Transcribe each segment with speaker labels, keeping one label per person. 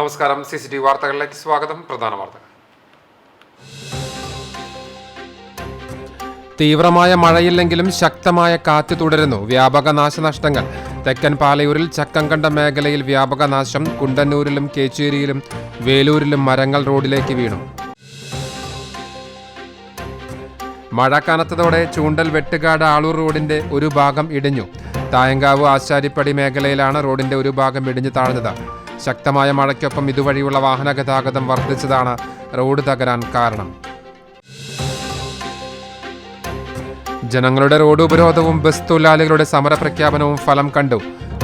Speaker 1: നമസ്കാരം. CCTV വാർത്തകളിലേക്ക് സ്വാഗതം. പ്രധാന വാർത്തകൾ. തീവ്രമായ മഴയില്ലെങ്കിലും ശക്തമായ കാറ്റ് തുടരുന്നു. വ്യാപക നാശനഷ്ടങ്ങൾ. തെക്കൻ പാലയൂരിൽ ചക്കംകണ്ട മേഖലയിൽ വ്യാപക നാശം. കുണ്ടന്നൂരിലും കേച്ചേരിയിലും വേലൂരിലും മരങ്ങൾ റോഡിലേക്ക് വീണു. മഴ കനത്തതോടെ ചൂണ്ടൽ വെട്ടുകാട് ആളൂർ റോഡിന്റെ ഒരു ഭാഗം ഇടിഞ്ഞു. തായങ്കാവ് ആശാരിപ്പടി മേഖലയിലാണ് റോഡിന്റെ ഒരു ഭാഗം ഇടിഞ്ഞു താഴ്ന്നത്. ശക്തമായ മഴയ്ക്കൊപ്പം ഇതുവഴിയുള്ള വാഹന ഗതാഗതം വർദ്ധിച്ചതാണ് റോഡ് തകരാൻ കാരണം. ജനങ്ങളുടെ റോഡ് ഉപരോധവും ബസ് തൊഴിലാളികളുടെ സമരപ്രഖ്യാപനവും ഫലം കണ്ടു.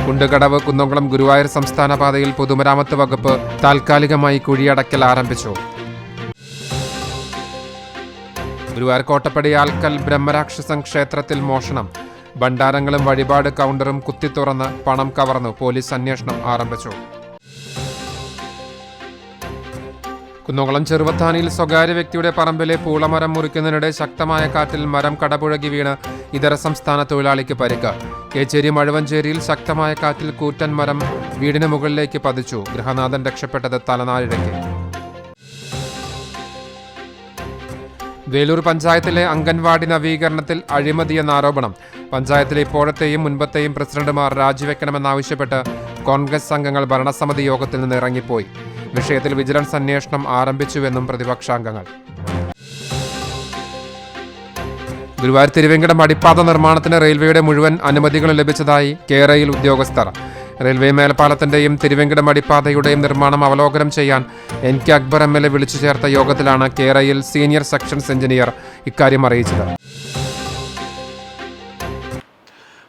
Speaker 1: കുണ്ടുകടവ് കുന്നംകുളം ഗുരുവായൂർ സംസ്ഥാന പാതയിൽ പൊതുമരാമത്ത് വകുപ്പ് താൽക്കാലികമായി കുഴിയടക്കൽ ആരംഭിച്ചു. ഗുരുവായൂർ കോട്ടപ്പടി ആൽക്കൽ ബ്രഹ്മരാക്ഷസൻ ക്ഷേത്രത്തിൽ മോഷണം. ഭണ്ഡാരങ്ങളും വഴിപാട് കൗണ്ടറും കുത്തിത്തുറന്ന് പണം കവർന്നു. പോലീസ് അന്വേഷണം ആരംഭിച്ചു. കുന്നംകുളം ചെറുവത്താനിയിൽ സ്വകാര്യ വ്യക്തിയുടെ പറമ്പിലെ പൂളമരം മുറിക്കുന്നതിനിടെ ശക്തമായ കാറ്റിൽ മരം കടപുഴകി വീണ് ഇതര സംസ്ഥാന തൊഴിലാളിക്ക് പരിക്ക്. കേച്ചേരി മഴുവഞ്ചേരിയിൽ ശക്തമായ കാറ്റിൽ കൂറ്റൻ മരം വീടിന് മുകളിലേക്ക് പതിച്ചു. ഗൃഹനാഥൻ രക്ഷപ്പെട്ടത് തലനാരിഴയ്ക്ക്. വേലൂർ പഞ്ചായത്തിലെ അംഗൻവാടി നവീകരണത്തിൽ അഴിമതിയെന്ന ആരോപണം. പഞ്ചായത്തിലെ ഇപ്പോഴത്തെയും മുൻപത്തെയും പ്രസിഡന്റുമാർ രാജിവെക്കണമെന്നാവശ്യപ്പെട്ട് കോൺഗ്രസ് അംഗങ്ങൾ ഭരണസമിതി യോഗത്തിൽ നിന്ന് ഇറങ്ങിപ്പോയി. വിഷയത്തിൽ വിജിലൻസ് അന്വേഷണം ആരംഭിച്ചുവെന്നും പ്രതിപക്ഷാംഗങ്ങൾ. ഗുരുവായൂർ തിരുവേങ്കടം അടിപ്പാത നിർമ്മാണത്തിന് റെയിൽവേയുടെ മുഴുവൻ അനുമതികളും ലഭിച്ചതായി കേരയിൽ ഉദ്യോഗസ്ഥർ. റെയിൽവേ മേൽപ്പാലത്തിന്റെയും തിരുവേങ്കടം അടിപ്പാതയുടെയും നിർമ്മാണം അവലോകനം ചെയ്യാൻ NK അക്ബർ MLA വിളിച്ചു ചേർത്ത യോഗത്തിലാണ് കേരയിൽ സീനിയർ സെക്ഷൻസ് എഞ്ചിനീയർ ഇക്കാര്യം അറിയിച്ചത്.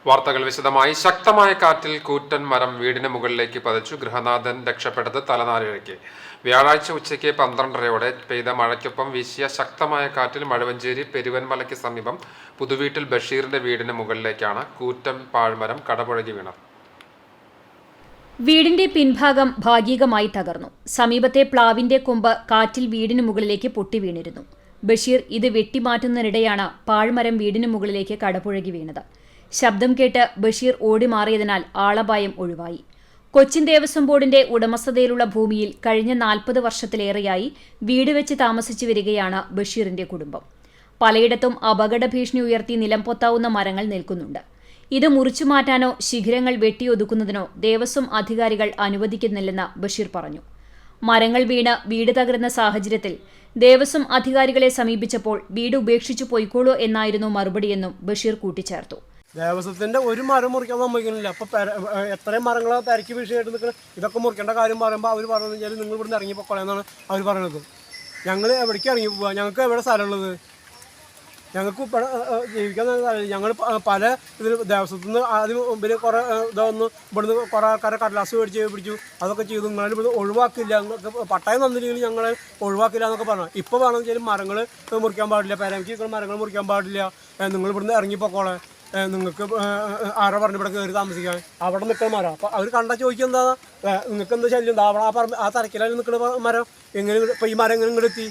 Speaker 1: വാർത്തകൾ വിശദമായി. ശക്തമായ കാറ്റിൽ കൂറ്റൻ മരം വീടിന് മുകളിലേക്ക് പതിച്ചു. ഗൃഹനാഥൻ രക്ഷപ്പെട്ടത് തലനാരിഴയ്ക്ക്. വ്യാഴാഴ്ച ഉച്ചയ്ക്ക് 12:30 പെയ്ത മഴയ്ക്കൊപ്പം വീശിയ ശക്തമായ കാറ്റിൽ മഴുവഞ്ചേരി പെരുവൻമലയ്ക്ക് സമീപം പുതുവീട്ടിൽ ബഷീറിന്റെ വീടിന് മുകളിലേക്കാണ് കൂറ്റൻ പാഴ്മരം കടപുഴകി വീണത്.
Speaker 2: വീടിന്റെ പിൻഭാഗം ഭാഗികമായി തകർന്നു. സമീപത്തെ പ്ലാവിന്റെ കൊമ്പ് കാറ്റിൽ വീടിന് മുകളിലേക്ക് പൊട്ടി വീണിരുന്നു. ബഷീർ ഇത് വെട്ടിമാറ്റുന്നതിനിടെയാണ് പാഴ്മരം വീടിന് മുകളിലേക്ക് കടപുഴകി വീണത്. ശബ്ദം കേട്ട് ബഷീർ ഓടി മാറിയതിനാൽ ആളപായം ഒഴിവായി. കൊച്ചിൻ ദേവസ്വം ബോർഡിന്റെ ഉടമസ്ഥതയിലുള്ള ഭൂമിയിൽ കഴിഞ്ഞ 40 വർഷത്തിലേറെയായി വീട് വെച്ച് താമസിച്ചു വരികയാണ് ബഷീറിന്റെ കുടുംബം. പലയിടത്തും അപകട ഭീഷണി ഉയർത്തി നിലംപൊത്താവുന്ന മരങ്ങൾ നിൽക്കുന്നുണ്ട്. ഇത് മുറിച്ചുമാറ്റാനോ ശിഖരങ്ങൾ വെട്ടിയൊതുക്കുന്നതിനോ ദേവസ്വം അധികാരികൾ അനുവദിക്കുന്നില്ലെന്ന് ബഷീർ പറഞ്ഞു. മരങ്ങൾ വീണ് വീട് തകർന്ന സാഹചര്യത്തിൽ ദേവസ്വം അധികാരികളെ സമീപിച്ചപ്പോൾ വീട് ഉപേക്ഷിച്ചു പോയിക്കോളൂ എന്നായിരുന്നു മറുപടിയെന്നും ബഷീർ കൂട്ടിച്ചേർത്തു.
Speaker 3: ദേവസ്വത്തിന്റെ ഒരു മരം മുറിക്കാൻ സമ്മതിക്കുന്നില്ല. അപ്പൊ എത്രയും മരങ്ങൾ തിരക്കി വീഴ്ചയായിട്ട് നിൽക്കണം. ഇതൊക്കെ മുറിക്കേണ്ട കാര്യം പറയുമ്പോൾ അവർ പറയുന്നത് വെച്ചാൽ നിങ്ങൾ ഇവിടുന്ന് ഇറങ്ങി പൊക്കോളെന്നാണ് അവർ പറയുന്നത്. ഞങ്ങൾ എവിടേക്ക് ഇറങ്ങി പോവുക? ഞങ്ങൾക്ക് എവിടെ സ്ഥലമുള്ളത്? ഞങ്ങൾക്ക് ഇവിടെ ജീവിക്കാൻ സ്ഥലമില്ല. ഞങ്ങൾ പല ഇതിൽ ദേവസ്വത്തിൽ നിന്ന് ആദ്യം മുമ്പിൽ കുറേ ഇതൊന്ന് ഇവിടുന്ന് കുറേ ആൾക്കാരെ കടലാസ് മേടിച്ച് പിടിച്ചു. അതൊക്കെ ചെയ്തു. നിങ്ങൾ ഇവിടുന്ന് ഒഴിവാക്കില്ല, പട്ടായം തന്നില്ലെങ്കിൽ ഞങ്ങൾ ഒഴിവാക്കില്ല എന്നൊക്കെ പറഞ്ഞു. ഇപ്പോൾ വേണമെന്ന് വെച്ചാൽ മരങ്ങൾ മുറിക്കാൻ പാടില്ല, പേരമിക്ക് മരങ്ങൾ മുറിക്കാൻ പാടില്ല, നിങ്ങൾ ഇവിടുന്ന് ഇറങ്ങിപ്പോക്കോളെ, നിങ്ങൾക്ക് ആരെ പറഞ്ഞു ഇവിടെ കയറി താമസിക്കാൻ, അവിടെ നിൽക്കുന്ന മരം. അപ്പോൾ അവർ കണ്ടാൽ ചോദിക്കുക എന്താ നിങ്ങൾക്ക് എന്താ ശല്യം എന്താ അവിടെ ആ തരക്കിലായി നിൽക്കുന്ന മരം എങ്ങനെ ഇപ്പോൾ ഈ മരം എങ്ങനെ ഇങ്ങോട്ട് എത്തി?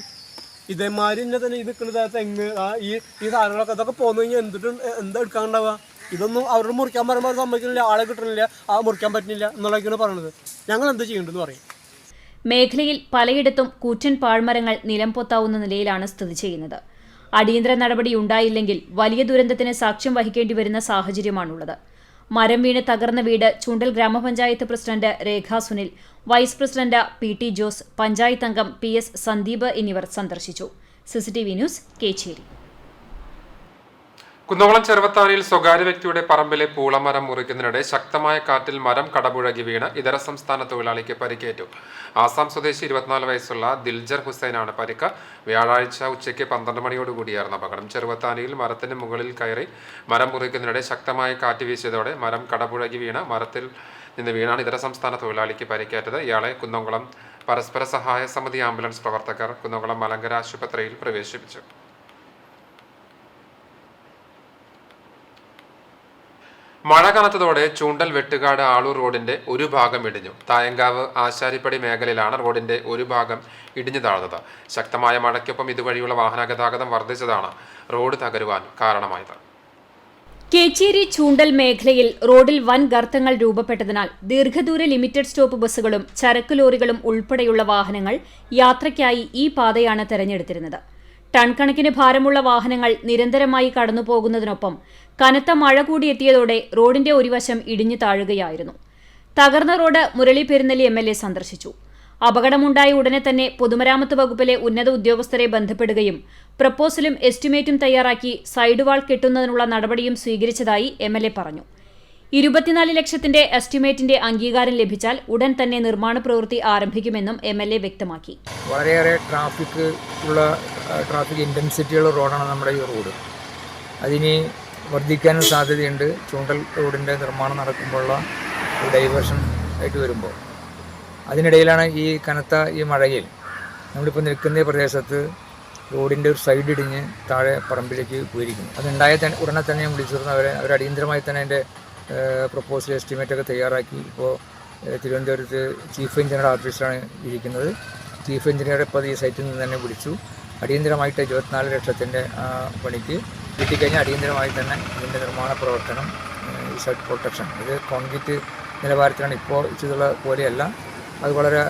Speaker 3: ഇതേമാതിരി ഇന്നെ തന്നെ ഈ നിൽക്കുന്ന തെങ്ങ് ഈ സാധനങ്ങളൊക്കെ ഇതൊക്കെ പോന്നു കഴിഞ്ഞാൽ എന്താ എടുക്കാനുണ്ടാവുക? ഇതൊന്നും അവരോട് മുറിക്കാൻ പറയുമ്പോൾ സമ്മതിക്കുന്നില്ല, ആളെ കിട്ടണില്ല, ആ മുറിക്കാൻ പറ്റുന്നില്ല എന്നുള്ളതൊക്കെയാണ് പറയുന്നത്. ഞങ്ങൾ എന്താ ചെയ്യേണ്ടതെന്ന് പറയും.
Speaker 2: മേഖലയിൽ പലയിടത്തും കൂറ്റൻ പാഴ്മരങ്ങൾ നിലംപൊത്താവുന്ന നിലയിലാണ് സ്ഥിതി ചെയ്യുന്നത്. അടിയന്തര നടപടി ഉണ്ടായില്ലെങ്കിൽ വലിയ ദുരന്തത്തിന് സാക്ഷ്യം വഹിക്കേണ്ടി വരുന്ന സാഹചര്യമാണുള്ളത്. മരം വീണ് തകർന്ന വീട് Choondal gramapanchayat president Rekha Sunil, vice president PT Jose, panchayat അംഗം PS സന്ദീപ് എന്നിവർ സന്ദർശിച്ചു. CCTV news, Kechery.
Speaker 1: കുന്നംകുളം ചെറുവത്താനിയിൽ സ്വകാര്യ വ്യക്തിയുടെ പറമ്പിലെ പൂളമരം മുറിക്കുന്നതിനിടെ ശക്തമായ കാറ്റിൽ മരം കടപുഴകി വീണ് ഇതര സംസ്ഥാന തൊഴിലാളിക്ക് പരിക്കേറ്റു. ആസാം സ്വദേശി 24 വയസ്സുള്ള ദിൽജർ ഹുസൈനാണ് പരിക്ക്. വ്യാഴാഴ്ച ഉച്ചയ്ക്ക് 12 മണിയോടുകൂടിയായിരുന്നു അപകടം. ചെറുവത്താനിയിൽ മരത്തിന് മുകളിൽ കയറി മരം മുറിക്കുന്നതിനിടെ ശക്തമായ കാറ്റ് വീശിയതോടെ മരം കടപുഴകി വീണ് മരത്തിൽ നിന്ന് വീണാണ് ഇതര സംസ്ഥാന തൊഴിലാളിക്ക് പരിക്കേറ്റത്. ഇയാളെ കുന്നംകുളം പരസ്പര സഹായ സമിതി ആംബുലൻസ് പ്രവർത്തകർ കുന്നംകുളം മലങ്കര ആശുപത്രിയിൽ പ്രവേശിപ്പിച്ചു. മഴ കനത്തതോടെ ചൂണ്ടൽ വെട്ടുകാട് ആളൂർ റോഡിന്റെ ഒരു ഭാഗം ഇടിഞ്ഞു. തായങ്കാവ് ആശാരിപ്പടി മേഖലയിലാണ് റോഡിന്റെ ഒരു ഭാഗം ഇടിഞ്ഞു താഴ്ന്നത്. ശക്തമായ മഴയ്ക്കൊപ്പം ഇതുവഴിയുള്ള വാഹന ഗതാഗതം വർദ്ധിച്ചതാണ് റോഡ് തകരുവാൻ കാരണമായത്.
Speaker 2: കേച്ചേരി ചൂണ്ടൽ മേഖലയിൽ റോഡിൽ വൻ ഗർത്തങ്ങൾ രൂപപ്പെട്ടതിനാൽ ദീർഘദൂര ലിമിറ്റഡ് സ്റ്റോപ്പ് ബസ്സുകളും ചരക്ക് ലോറികളും ഉൾപ്പെടെയുള്ള വാഹനങ്ങൾ യാത്രയ്ക്കായി ഈ പാതയാണ് തെരഞ്ഞെടുത്തിരുന്നത്. ടൺ കണക്കിന് ഭാരമുള്ള വാഹനങ്ങൾ നിരന്തരമായി കടന്നുപോകുന്നതിനൊപ്പം കനത്ത മഴ കൂടി എത്തിയതോടെ റോഡിന്റെ ഒരു വശം ഇടിഞ്ഞു താഴുകയായിരുന്നു. തകർന്ന റോഡ് മുരളി പെരുന്നെല്ലി MLA സന്ദർശിച്ചു. അപകടമുണ്ടായ ഉടനെ തന്നെ പൊതുമരാമത്ത് വകുപ്പിലെ ഉന്നത ഉദ്യോഗസ്ഥരെ ബന്ധപ്പെടുകയും പ്രപ്പോസലും എസ്റ്റിമേറ്റും തയ്യാറാക്കി സൈഡ് വാൾ കെട്ടുന്നതിനുള്ള നടപടിയും സ്വീകരിച്ചതായി MLA പറഞ്ഞു. 24 ലക്ഷത്തിന്റെ എസ്റ്റിമേറ്റിന്റെ അംഗീകാരം ലഭിച്ചാൽ ഉടൻ തന്നെ നിർമ്മാണ പ്രവൃത്തി ആരംഭിക്കുമെന്നും MLA വ്യക്തമാക്കി.
Speaker 4: വളരെയേറെ ട്രാഫിക് ഇൻറ്റൻസിറ്റിയുള്ള റോഡാണ് നമ്മുടെ ഈ റോഡ്. അതിന് വർദ്ധിക്കാനും സാധ്യതയുണ്ട്. ചൂണ്ടൽ റോഡിൻ്റെ നിർമ്മാണം നടക്കുമ്പോഴുള്ള ഡൈവേർഷൻ ആയിട്ട് വരുമ്പോൾ അതിനിടയിലാണ് ഈ കനത്ത ഈ മഴയിൽ നമ്മളിപ്പോൾ നിൽക്കുന്ന പ്രദേശത്ത് റോഡിൻ്റെ ഒരു സൈഡ് ഇടിഞ്ഞ് താഴെ പറമ്പിലേക്ക് പോയിരിക്കുന്നു. അതുണ്ടായ ഉടനെ തന്നെ ഞാൻ വിളിച്ചിരുന്നു അവർ അടിയന്തരമായി തന്നെ അതിൻ്റെ പ്രപ്പോസൽ എസ്റ്റിമേറ്റൊക്കെ തയ്യാറാക്കി ഇപ്പോൾ തിരുവനന്തപുരത്ത് ചീഫ് എഞ്ചിനീയറുടെ ഓഫീസിലാണ് ഇരിക്കുന്നത്. ചീഫ് എഞ്ചിനീയറെ ഇപ്പോൾ ഈ സൈറ്റിൽ നിന്ന് തന്നെ വിളിച്ചു. അടിയന്തരമായിട്ട് 24 ലക്ഷത്തിൻ്റെ പണിക്ക് കിട്ടിക്കഴിഞ്ഞാൽ അടിയന്തരമായി തന്നെ ഇതിൻ്റെ നിർമ്മാണ പ്രവർത്തനം സൈറ്റ് പ്രൊട്ടക്ഷൻ ഇത് കോൺക്രീറ്റ് നിലവാരത്തിലാണ് ഇപ്പോൾ ചെയ്തുള്ള പോലെയല്ല. അത് വളരെ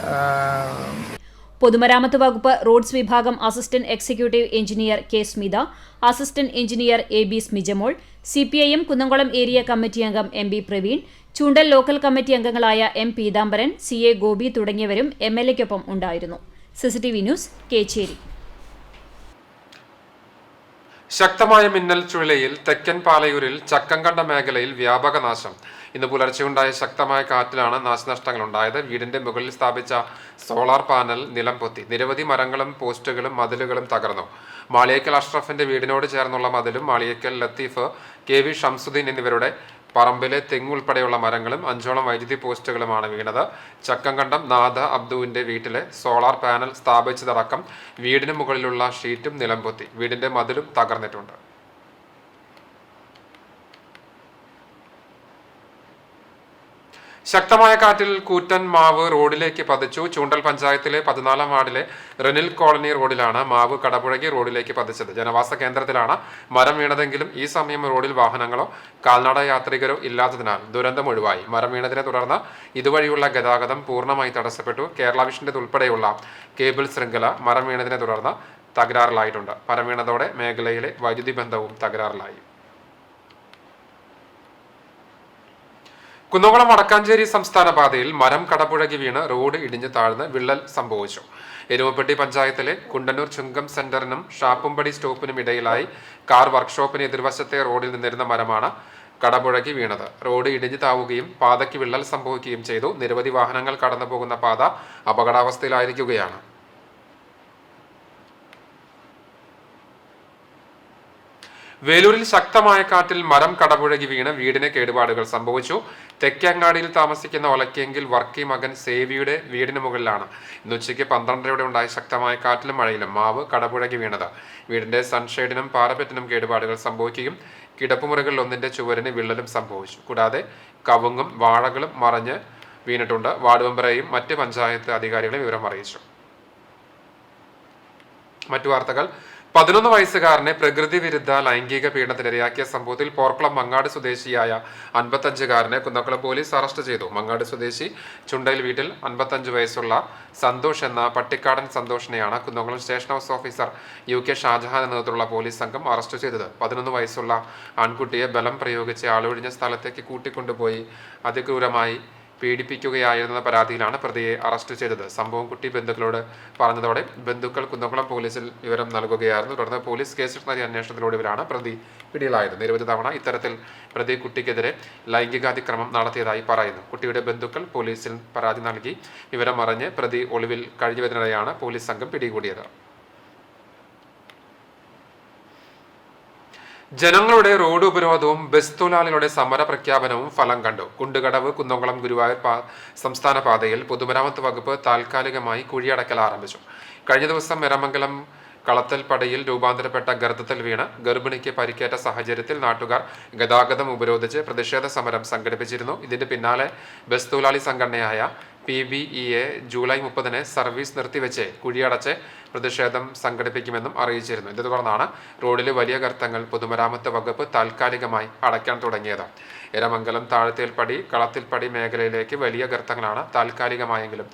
Speaker 2: പൊതുമരാമത്ത് വകുപ്പ് റോഡ്സ് വിഭാഗം assistant executive engineer K Smitha, assistant engineer AB Smijamol, CPIM Kunnamkulam area committee അംഗം MB Praveen, Choondal local committee അംഗങ്ങളായ M പീതാംബരൻ, CA ഗോപി തുടങ്ങിയവരും MLAയ്ക്കൊപ്പം ഉണ്ടായിരുന്നു. CCTV news, Kechery.
Speaker 1: ശക്തമായ മിന്നൽ ചുഴലിയിൽ തെക്കൻ പാലയൂരിൽ ചക്കംകണ്ട മേഖലയിൽ വ്യാപക നാശം. ഇന്ന് പുലർച്ചെയുണ്ടായ ശക്തമായ കാറ്റിലാണ് നാശനഷ്ടങ്ങൾ ഉണ്ടായത്. വീടിന്റെ മുകളിൽ സ്ഥാപിച്ച സോളാർ പാനൽ നിലം പൊത്തി. നിരവധി മരങ്ങളും പോസ്റ്റുകളും മതിലുകളും തകർന്നു. മാളിയേക്കൽ അഷ്റഫിന്റെ വീടിനോട് ചേർന്നുള്ള മതിലും മാളിയേക്കൽ ലത്തീഫ്, KV ഷംസുദ്ദീൻ എന്നിവരുടെ പറമ്പിലെ തെങ്ങുൾപ്പെടെയുള്ള മരങ്ങളും 5ഓളം വൈദ്യുതി പോസ്റ്റുകളുമാണ് വീണത്. ചക്കംകണ്ടം നാഥ അബ്ദുവിന്റെ വീട്ടിലെ സോളാർ പാനൽ സ്ഥാപിച്ചതടക്കം വീടിന് മുകളിലുള്ള ഷീറ്റും നിലംപൊത്തി. വീടിന്റെ മതിലും തകർന്നിട്ടുണ്ട്. ശക്തമായ കാറ്റിൽ കൂറ്റൻ മാവ് റോഡിലേക്ക് പതിച്ചു. ചൂണ്ടൽ പഞ്ചായത്തിലെ 14-ാം വാർഡിലെ റെനിൽ കോളനി റോഡിലാണ് മാവ് കടപുഴകി റോഡിലേക്ക് പതിച്ചത്. ജനവാസ കേന്ദ്രത്തിലാണ് മരം വീണതെങ്കിലും ഈ സമയം റോഡിൽ വാഹനങ്ങളോ കാൽനട യാത്രികരോ ഇല്ലാത്തതിനാൽ ദുരന്തം ഒഴിവായി. മരം വീണതിനെ തുടർന്ന് ഇതുവഴിയുള്ള ഗതാഗതം പൂർണ്ണമായി തടസ്സപ്പെട്ടു. കേരള വിഷന്റേതുൾപ്പെടെയുള്ള കേബിൾ ശൃംഖല മരം വീണതിനെ തുടർന്ന് തകരാറിലായിട്ടുണ്ട്. മരം വീണതോടെ മേഖലയിലെ വൈദ്യുതി ബന്ധവും തകരാറിലായി. കുന്നംകുളം വടക്കാഞ്ചേരി സംസ്ഥാന പാതയിൽ മരം കടപുഴകി വീണ് റോഡ് ഇടിഞ്ഞു താഴ്ന്ന് വിള്ളൽ സംഭവിച്ചു. എരുമപ്പെട്ടി പഞ്ചായത്തിലെ കുണ്ടന്നൂർ ചുങ്കം സെന്ററിനും ഷാപ്പുംപടി സ്റ്റോപ്പിനും ഇടയിലായി കാർ വർക്ക്ഷോപ്പിന് എതിർവശത്തെ റോഡിൽ നിന്നിരുന്ന മരമാണ് കടപുഴകി വീണത്. റോഡ് ഇടിഞ്ഞു താവുകയും പാതയ്ക്ക് വിള്ളൽ സംഭവിക്കുകയും ചെയ്തു. നിരവധി വാഹനങ്ങൾ കടന്നു പോകുന്ന പാത അപകടാവസ്ഥയിലായിരിക്കുകയാണ്. വേലൂരിൽ ശക്തമായ കാറ്റിൽ മരം കടപുഴകി വീണ് വീടിന് കേടുപാടുകൾ സംഭവിച്ചു. തെക്കേങ്ങാടിയിൽ താമസിക്കുന്ന ഒലക്കെങ്കിൽ വർക്കി മകൻ സേവിയുടെ വീടിന് മുകളിലാണ് ഇന്ന് ഉച്ചയ്ക്ക് 12:30 ഉണ്ടായ ശക്തമായ കാറ്റിലും മഴയിലും മാവ് കടപുഴകി വീണത്. വീടിന്റെ സൺഷെയ്ഡിനും പാറപ്പെറ്റിനും കേടുപാടുകൾ സംഭവിക്കുകയും കിടപ്പുമുറികളിൽ ഒന്നിന്റെ ചുവരിന് വിള്ളലും സംഭവിച്ചു. കൂടാതെ കവുങ്ങും വാഴകളും മറിഞ്ഞ് വീണിട്ടുണ്ട്. വാർഡ് മെമ്പറെയും മറ്റ് പഞ്ചായത്ത് അധികാരികളെയും വിവരം അറിയിച്ചു. മറ്റു വാർത്തകൾ. 11 വയസ്സുകാരനെ പ്രകൃതി വിരുദ്ധ ലൈംഗിക പീഡനത്തിനിരയാക്കിയ സംഭവത്തിൽ പോർക്കുളം മങ്ങാട് സ്വദേശിയായ 55-കാരനെ കുന്നംകുളം പോലീസ് അറസ്റ്റ് ചെയ്തു. മങ്ങാട് സ്വദേശി ചുണ്ടയിൽ വീട്ടിൽ 55 വയസ്സുള്ള സന്തോഷ് എന്ന പട്ടിക്കാടൻ സന്തോഷിനെയാണ് Kunnamkulam station house officer UK Shajahan നേതൃത്വത്തിലുള്ള പോലീസ് സംഘം അറസ്റ്റ് ചെയ്തത്. 11 വയസ്സുള്ള ആൺകുട്ടിയെ ബലം പ്രയോഗിച്ച് ആളൊഴിഞ്ഞ സ്ഥലത്തേക്ക് കൂട്ടിക്കൊണ്ടുപോയി അതിക്രൂരമായി പീഡിപ്പിക്കുകയായിരുന്ന പരാതിയിലാണ് പ്രതിയെ അറസ്റ്റ് ചെയ്തത്. സംഭവം കുട്ടി ബന്ധുക്കളോട് പറഞ്ഞതോടെ ബന്ധുക്കൾ കുന്നംകുളം പോലീസിൽ വിവരം നൽകുകയായിരുന്നു. തുടർന്ന് പോലീസ് കേസ് നൽകിയ അന്വേഷണത്തിലൊടുവിലാണ് പ്രതി പിടിയിലായത്. നിരവധി തവണ ഇത്തരത്തിൽ പ്രതി കുട്ടിക്കെതിരെ ലൈംഗികാതിക്രമം നടത്തിയതായി പറയുന്നു. കുട്ടിയുടെ ബന്ധുക്കൾ പോലീസിൽ പരാതി നൽകി വിവരം അറിഞ്ഞ് പ്രതി ഒളിവിൽ കഴിഞ്ഞതിനിടെയാണ് പോലീസ് സംഘം പിടികൂടിയത്. ജനങ്ങളുടെ റോഡ് ഉപരോധവും ബസ് തൊഴിലാളികളുടെ സമര പ്രഖ്യാപനവും ഫലം കണ്ടു. കുണ്ടുകടവ് കുന്നംകുളം ഗുരുവായൂർ സംസ്ഥാന പാതയിൽ പൊതുമരാമത്ത് വകുപ്പ് താൽക്കാലികമായി കുഴിയടക്കൽ ആരംഭിച്ചു. കഴിഞ്ഞ ദിവസം എരമംഗലം കളത്തൽപ്പടിയിൽ രൂപാന്തരപ്പെട്ട ഗർത്തത്തിൽ വീണ് ഗർഭിണിക്ക് പരിക്കേറ്റ സാഹചര്യത്തിൽ നാട്ടുകാർ ഗതാഗതം ഉപരോധിച്ച് പ്രതിഷേധ സമരം സംഘടിപ്പിച്ചിരുന്നു. ഇതിന്റെ പിന്നാലെ ബസ് തൊഴിലാളി സംഘടനയായ PBEA ജൂലൈ 30 സർവീസ് നിർത്തിവെച്ച് കുഴിയടച്ച് പ്രതിഷേധം സംഘടിപ്പിക്കുമെന്നും അറിയിച്ചിരുന്നു. ഇതേ തുടർന്നാണ് റോഡിലെ വലിയ ഗർത്തങ്ങൾ പൊതുമരാമത്ത് വകുപ്പ് താൽക്കാലികമായി അടയ്ക്കാൻ തുടങ്ങിയത്. എരമംഗലം താഴത്തേൽപ്പടി കളത്തിൽപ്പടി മേഖലയിലേക്ക് വലിയ ഗർത്തങ്ങളാണ് താൽക്കാലികമായെങ്കിലും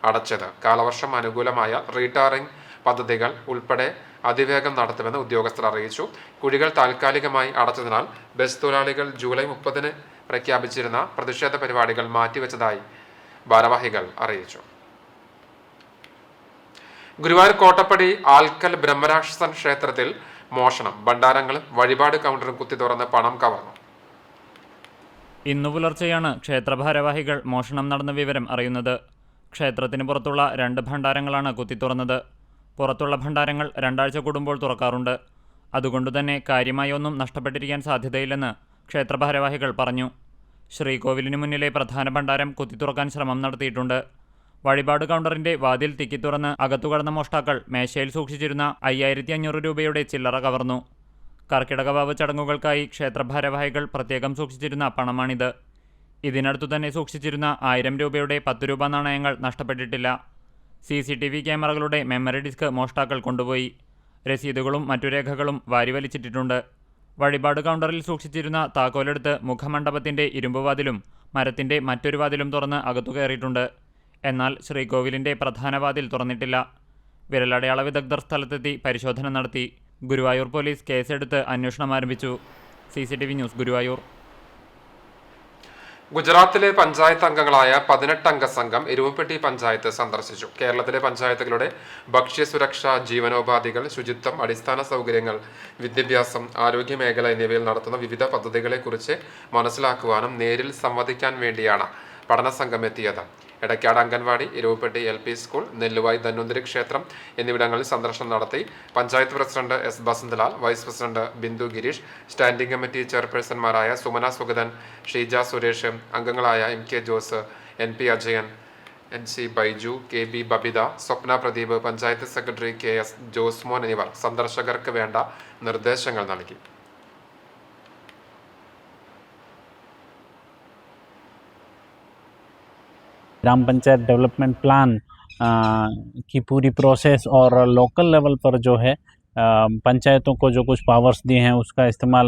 Speaker 1: അടച്ചത്. കാലവർഷം അനുകൂലമായ റീടാറിംഗ് പദ്ധതികൾ ഉൾപ്പെടെ അതിവേഗം നടത്തുമെന്ന് ഉദ്യോഗസ്ഥർ അറിയിച്ചു. കുഴികൾ താൽക്കാലികമായി അടച്ചതിനാൽ ബസ് തൊഴിലാളികൾ ജൂലൈ 30 പ്രഖ്യാപിച്ചിരുന്ന പ്രതിഷേധ പരിപാടികൾ മാറ്റിവെച്ചതായി ഭാരവാഹികൾ അറിയിച്ചു. ഗുരുവായൂർ കോട്ടപ്പടി ആൽക്കൽ ബ്രഹ്മരാക്ഷസൻ ക്ഷേത്രത്തിൽ മോഷണം. ഭണ്ഡാരങ്ങളും വഴിപാട് കൗണ്ടറും കുത്തി തുറന്ന് പണം കവർന്നു.
Speaker 5: ഇന്നു പുലർച്ചെയാണ് ക്ഷേത്രഭാരവാഹികൾ മോഷണം നടന്ന വിവരം അറിയുന്നത്. ക്ഷേത്രത്തിന് പുറത്തുള്ള 2 ഭണ്ഡാരങ്ങളാണ് കുത്തിത്തുറന്നത്. പുറത്തുള്ള ഭണ്ഡാരങ്ങൾ 2 ആഴ്ച കൂടുമ്പോൾ തുറക്കാറുണ്ട്. അതുകൊണ്ടുതന്നെ കാര്യമായി ഒന്നും നഷ്ടപ്പെട്ടിരിക്കാൻ സാധ്യതയില്ലെന്ന് ക്ഷേത്രഭാരവാഹികൾ പറഞ്ഞു. ശ്രീകോവിലിനു മുന്നിലെ പ്രധാന ഭണ്ഡാരം കുത്തിത്തുറക്കാൻ ശ്രമം നടത്തിയിട്ടുണ്ട്. വഴിപാട് കൗണ്ടറിന്റെ വാതിൽ തിക്കിത്തുറന്ന് അകത്തുകടന്ന മോഷ്ടാക്കൾ മേശയിൽ സൂക്ഷിച്ചിരുന്ന 5500 രൂപയുടെ ചില്ലറ കവർന്നു. കർക്കിടകവാവ് ചടങ്ങുകൾക്കായി ക്ഷേത്രഭാരവാഹികൾ പ്രത്യേകം സൂക്ഷിച്ചിരുന്ന പണമാണിത്. ഇതിനടുത്തു തന്നെ സൂക്ഷിച്ചിരുന്ന 1000 രൂപയുടെ 10 രൂപ നാണയങ്ങൾ നഷ്ടപ്പെട്ടിട്ടില്ല. CCTV ക്യാമറകളുടെ മെമ്മറി ഡിസ്ക് മോഷ്ടാക്കൾ കൊണ്ടുപോയി. രസീതുകളും മറ്റു രേഖകളും വാരിവലിച്ചിട്ടിട്ടുണ്ട്. വഴിപാട് കൗണ്ടറിൽ സൂക്ഷിച്ചിരുന്ന താക്കോലെടുത്ത് മുഖമണ്ഡപത്തിന്റെ ഇരുമ്പുവാതിലും മരത്തിന്റെ മറ്റൊരു വാതിലും തുറന്ന് അകത്തു കയറിയിട്ടുണ്ട്. എന്നാൽ ശ്രീകോവിലിന്റെ പ്രധാന വാതിൽ തുറന്നിട്ടില്ല. വിരലടയാള വിദഗ്ധർ സ്ഥലത്തെത്തി പരിശോധന നടത്തി. ഗുരുവായൂർ പോലീസ് കേസെടുത്ത് അന്വേഷണം ആരംഭിച്ചു. CCTV news, Guruvayur.
Speaker 1: ഗുജറാത്തിലെ പഞ്ചായത്ത് അംഗങ്ങളായ 18 അംഗ സംഘം എരുമപ്പെട്ടി പഞ്ചായത്ത് സന്ദർശിച്ചു. കേരളത്തിലെ പഞ്ചായത്തുകളുടെ ഭക്ഷ്യസുരക്ഷ, ജീവനോപാധികൾ, ശുചിത്വം, അടിസ്ഥാന സൗകര്യങ്ങൾ, വിദ്യാഭ്യാസം, ആരോഗ്യ മേഖല എന്നിവയിൽ നടത്തുന്ന വിവിധ പദ്ധതികളെക്കുറിച്ച് മനസ്സിലാക്കുവാനും നേരിൽ സംവദിക്കാൻ വേണ്ടിയാണ് പഠന സംഘം എത്തിയത്. എടക്കാട് അംഗൻവാടി, എരുമപ്പെട്ടി LP സ്കൂൾ, നെല്ലുവായി ധന്വന്തരി ക്ഷേത്രം എന്നിവിടങ്ങളിൽ സന്ദർശനം നടത്തി. Panchayat president S. Basanthalal, vice president Bindu Gireesh, standing committee ചെയർപേഴ്സൺമാരായ സുമന സുഗതൻ, ഷീജ സുരേഷ്, അംഗങ്ങളായ MK Jose, NP Ajayan, NC Baiju, KB Babitha, Swapna Pradeep, panchayat secretary KS Josemon എന്നിവർ സന്ദർശകർക്ക് വേണ്ട നിർദ്ദേശങ്ങൾ നൽകി.
Speaker 6: ग्राम पंचायत डेवलपमेंट प्लान की पूरी प्रोसेस और लोकल लेवल पर जो है पंचायतों को जो कुछ पावर्स दिए हैं उसका इस्तेमाल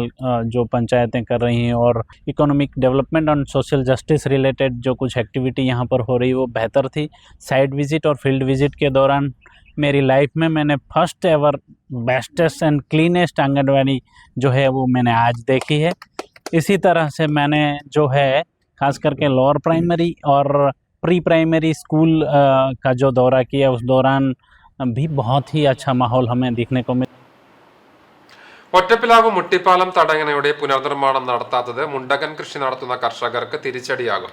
Speaker 6: जो पंचायतें कर रही हैं और इकोनॉमिक डेवलपमेंट और सोशल जस्टिस रिलेटेड जो कुछ एक्टिविटी यहाँ पर हो रही वो बेहतर थी. साइट विजिट और फील्ड विजिट के दौरान मेरी लाइफ में मैंने first ever bestest and cleanest anganwadi जो है वो मैंने आज देखी है. इसी तरह से मैंने जो है खास करके लोअर प्राइमरी और प्री प्राइमरी स्कूल का जो दौरा किया उस दौरान भी बहुत ही अच्छा माहौल हमें देखने को मिला.
Speaker 1: ഒറ്റപ്പിലാവ് മുട്ടിപ്പാലം തടയണയുടെ പുനർനിർമ്മാണം നടത്താത്തത് മുണ്ടകൻ കൃഷി നടത്തുന്ന കർഷകർക്ക് തിരിച്ചടിയാകും.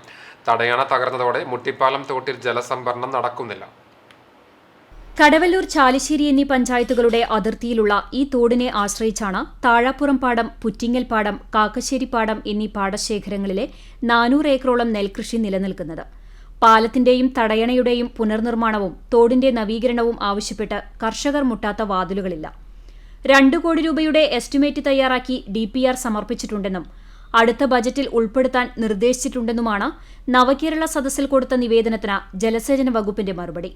Speaker 1: തടയണ തകർന്നതോടെ മുട്ടിപ്പാലം തോട്ടിൽ ജലസംഭരണം നടക്കുന്നില്ല.
Speaker 2: കടവല്ലൂർ, ചാലിശ്ശേരി എന്നീ പഞ്ചായത്തുകളുടെ അതിർത്തിയിലുള്ള ഈ തോടിനെ ആശ്രയിച്ചാണ് താഴാപ്പുറം പാടം, പുറ്റിങ്ങൽ പാടം, കാക്കശ്ശേരി പാടം എന്നീ പാടശേഖരങ്ങളിലെ 400 ഏക്കറോളം നെൽകൃഷി നിലനിൽക്കുന്നത്. പാലത്തിന്റെയും തടയണയുടെയും പുനർനിർമ്മാണവും തോടിന്റെ നവീകരണവും ആവശ്യപ്പെട്ട് കർഷകർ മുട്ടാത്ത വാതിലുകളില്ല. 2 കോടി രൂപയുടെ എസ്റ്റിമേറ്റ് തയ്യാറാക്കി DPR സമർപ്പിച്ചിട്ടുണ്ടെന്നും അടുത്ത ബജറ്റിൽ ഉൾപ്പെടുത്താൻ നിർദ്ദേശിച്ചിട്ടുണ്ടെന്നുമാണ് നവകേരള സദസ്സിൽ കൊടുത്ത നിവേദനത്തിന് ജലസേചന വകുപ്പിന്റെ മറുപടി.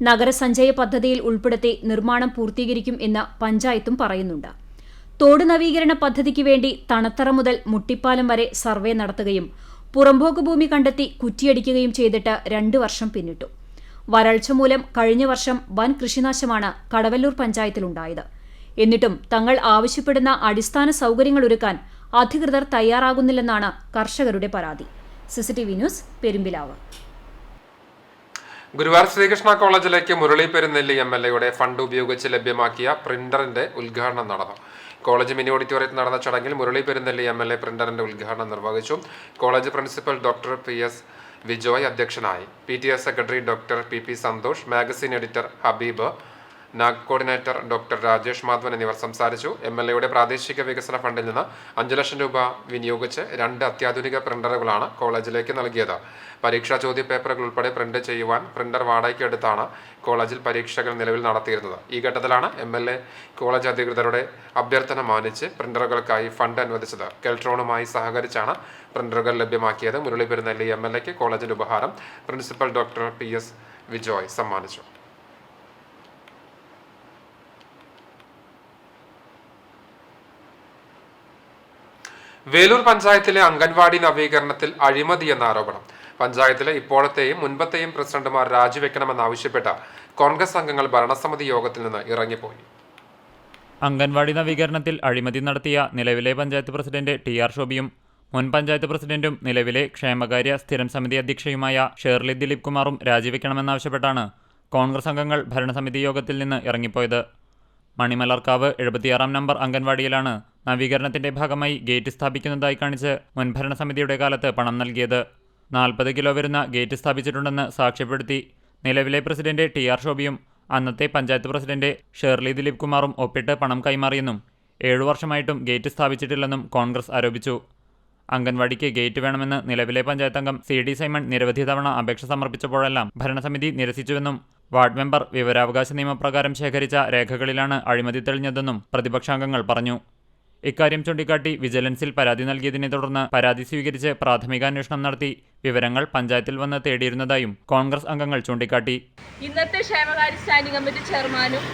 Speaker 2: നഗരസഞ്ചയ പദ്ധതിയിൽ ഉൾപ്പെടുത്തി നിർമ്മാണം പൂർത്തീകരിക്കും എന്ന് പഞ്ചായത്തും പറയുന്നുണ്ട്. തോട് നവീകരണ പദ്ധതിക്ക് വേണ്ടി തണത്തറ മുതൽ മുട്ടിപ്പാലം വരെ സർവേ നടത്തുകയും പുറമ്പോക്ക് ഭൂമി കണ്ടെത്തി കുറ്റിയടിക്കുകയും ചെയ്തിട്ട് 2 വർഷം പിന്നിട്ടു. വരൾച്ച മൂലം കഴിഞ്ഞ വർഷം വൻ കൃഷിനാശമാണ് കടവല്ലൂർ പഞ്ചായത്തിലുണ്ടായത്. എന്നിട്ടും തങ്ങൾ ആവശ്യപ്പെടുന്ന അടിസ്ഥാന സൗകര്യങ്ങൾ ഒരുക്കാൻ അധികൃതർ തയ്യാറാകുന്നില്ലെന്നാണ് കർഷകരുടെ പരാതി. CCTV news, Perumpilavu.
Speaker 1: ഗുരുവായൂർ ശ്രീകൃഷ്ണ കോളേജിലേക്ക് മുരളി പെരുന്നെല്ലി MLA ഫണ്ട് ഉപയോഗിച്ച് ലഭ്യമാക്കിയ പ്രിന്ററിന്റെ ഉദ്ഘാടനം നടന്നു. കോളേജ് മിനി ഓഡിറ്റോറിയത്തിൽ നടന്ന ചടങ്ങിൽ മുരളി പെരുന്നെല്ലി MLA പ്രിന്ററിന്റെ ഉദ്ഘാടനം നിർവഹിച്ചു. College principal doctor PS Vijoy അധ്യക്ഷനായി. PTA secretary doctor PP Santhosh, magazine editor Habeeb, NAAC coordinator doctor Rajesh Madhavan എന്നിവർ സംസാരിച്ചു. MLAയുടെ പ്രാദേശിക വികസന ഫണ്ടിൽ നിന്ന് 5 ലക്ഷം രൂപ വിനിയോഗിച്ച് 2 അത്യാധുനിക പ്രിന്ററുകളാണ് കോളേജിലേക്ക് നൽകിയത്. പരീക്ഷാ ചോദ്യപേപ്പറുകൾ ഉൾപ്പെടെ പ്രിന്റ് ചെയ്യുവാൻ പ്രിന്റർ വാടകയ്ക്ക് എടുത്താണ് കോളേജിൽ പരീക്ഷകൾ നിലവിൽ നടത്തിയിരുന്നത്. ഈ ഘട്ടത്തിലാണ് MLA കോളേജ് അധികൃതരുടെ അഭ്യർത്ഥന മാനിച്ച് പ്രിന്ററുകൾക്കായി ഫണ്ട് അനുവദിച്ചത്. കെൽട്രോണുമായി സഹകരിച്ചാണ് പ്രിന്ററുകൾ ലഭ്യമാക്കിയത്. മുരളി പെരുന്നെല്ലി MLAക്ക് കോളേജിന്റെ ഉപഹാരം പ്രിൻസിപ്പൽ ഡോക്ടർ PS വിജോയ് സമ്മാനിച്ചു. വേലൂർ പഞ്ചായത്തിലെ അംഗൻവാടി നവീകരണത്തിൽ അഴിമതി എന്ന ആരോപണം. പഞ്ചായത്തിലെ ഇപ്പോഴത്തെയും മുൻപത്തെയും പ്രസിഡന്റുമാർ രാജിവെക്കണമെന്നാവശ്യപ്പെട്ട കോൺഗ്രസ് അംഗങ്ങൾ ഭരണസമിതി യോഗത്തിൽ നിന്ന് ഇറങ്ങിപ്പോയി.
Speaker 5: അംഗൻവാടി നവീകരണത്തിൽ അഴിമതി നടത്തിയ നിലവിലെ പഞ്ചായത്ത് പ്രസിഡന്റ് TR ശോഭിയും മുൻ പഞ്ചായത്ത് പ്രസിഡന്റും നിലവിലെ ക്ഷേമകാര്യ സ്ഥിരം സമിതി അധ്യക്ഷയുമായ ഷേർലി ദിലീപ് കുമാറും രാജിവെക്കണമെന്നാവശ്യപ്പെട്ടാണ് കോൺഗ്രസ് അംഗങ്ങൾ ഭരണസമിതി യോഗത്തിൽ നിന്ന് ഇറങ്ങിപ്പോയത്. മണിമലർക്കാവ് 76 നമ്പർ അംഗൻവാടിയിലാണ് നവീകരണത്തിന്റെ ഭാഗമായി ഗേറ്റ് സ്ഥാപിക്കുന്നതായി കാണിച്ച് മുൻ ഭരണസമിതിയുടെ കാലത്ത് പണം നൽകിയത്. 40 കിലോ വരുന്ന ഗേറ്റ് സ്ഥാപിച്ചിട്ടുണ്ടെന്ന് സാക്ഷ്യപ്പെടുത്തി നിലവിലെ പ്രസിഡന്റ് TR ശോഭിയും അന്നത്തെ പഞ്ചായത്ത് പ്രസിഡന്റ് ഷേർലി ദിലീപ് കുമാറും ഒപ്പിട്ട് പണം കൈമാറിയെന്നും 7 വർഷമായിട്ടും ഗേറ്റ് സ്ഥാപിച്ചിട്ടില്ലെന്നും കോൺഗ്രസ് ആരോപിച്ചു. അംഗൻവാടിക്ക് ഗേറ്റ് വേണമെന്ന് നിലവിലെ പഞ്ചായത്ത് അംഗം CD സൈമൺ നിരവധി തവണ അപേക്ഷ സമർപ്പിച്ചപ്പോഴെല്ലാം ഭരണസമിതി നിരസിച്ചുവെന്നും വാർഡ് മെമ്പർ വിവരാവകാശ നിയമപ്രകാരം ശേഖരിച്ച രേഖകളിലാണ് അഴിമതി തെളിഞ്ഞതെന്നും പ്രതിപക്ഷാംഗങ്ങൾ പറഞ്ഞു. ഇക്കാര്യം ചൂണ്ടിക്കാട്ടി വിജിലൻസിൽ പരാതി നൽകിയതിനെ തുടർന്ന് പരാതി സ്വീകരിച്ച് പ്രാഥമികാന്വേഷണം നടത്തി വിവരങ്ങൾ പഞ്ചായത്തിൽ വന്ന് തേടിയിരുന്നതായും കോൺഗ്രസ് അംഗങ്ങൾ ചൂണ്ടിക്കാട്ടി.
Speaker 7: ഇന്നത്തെ ക്ഷേമകാര്യ സ്റ്റാൻഡിംഗ് കമ്മിറ്റി ചെയർമാനും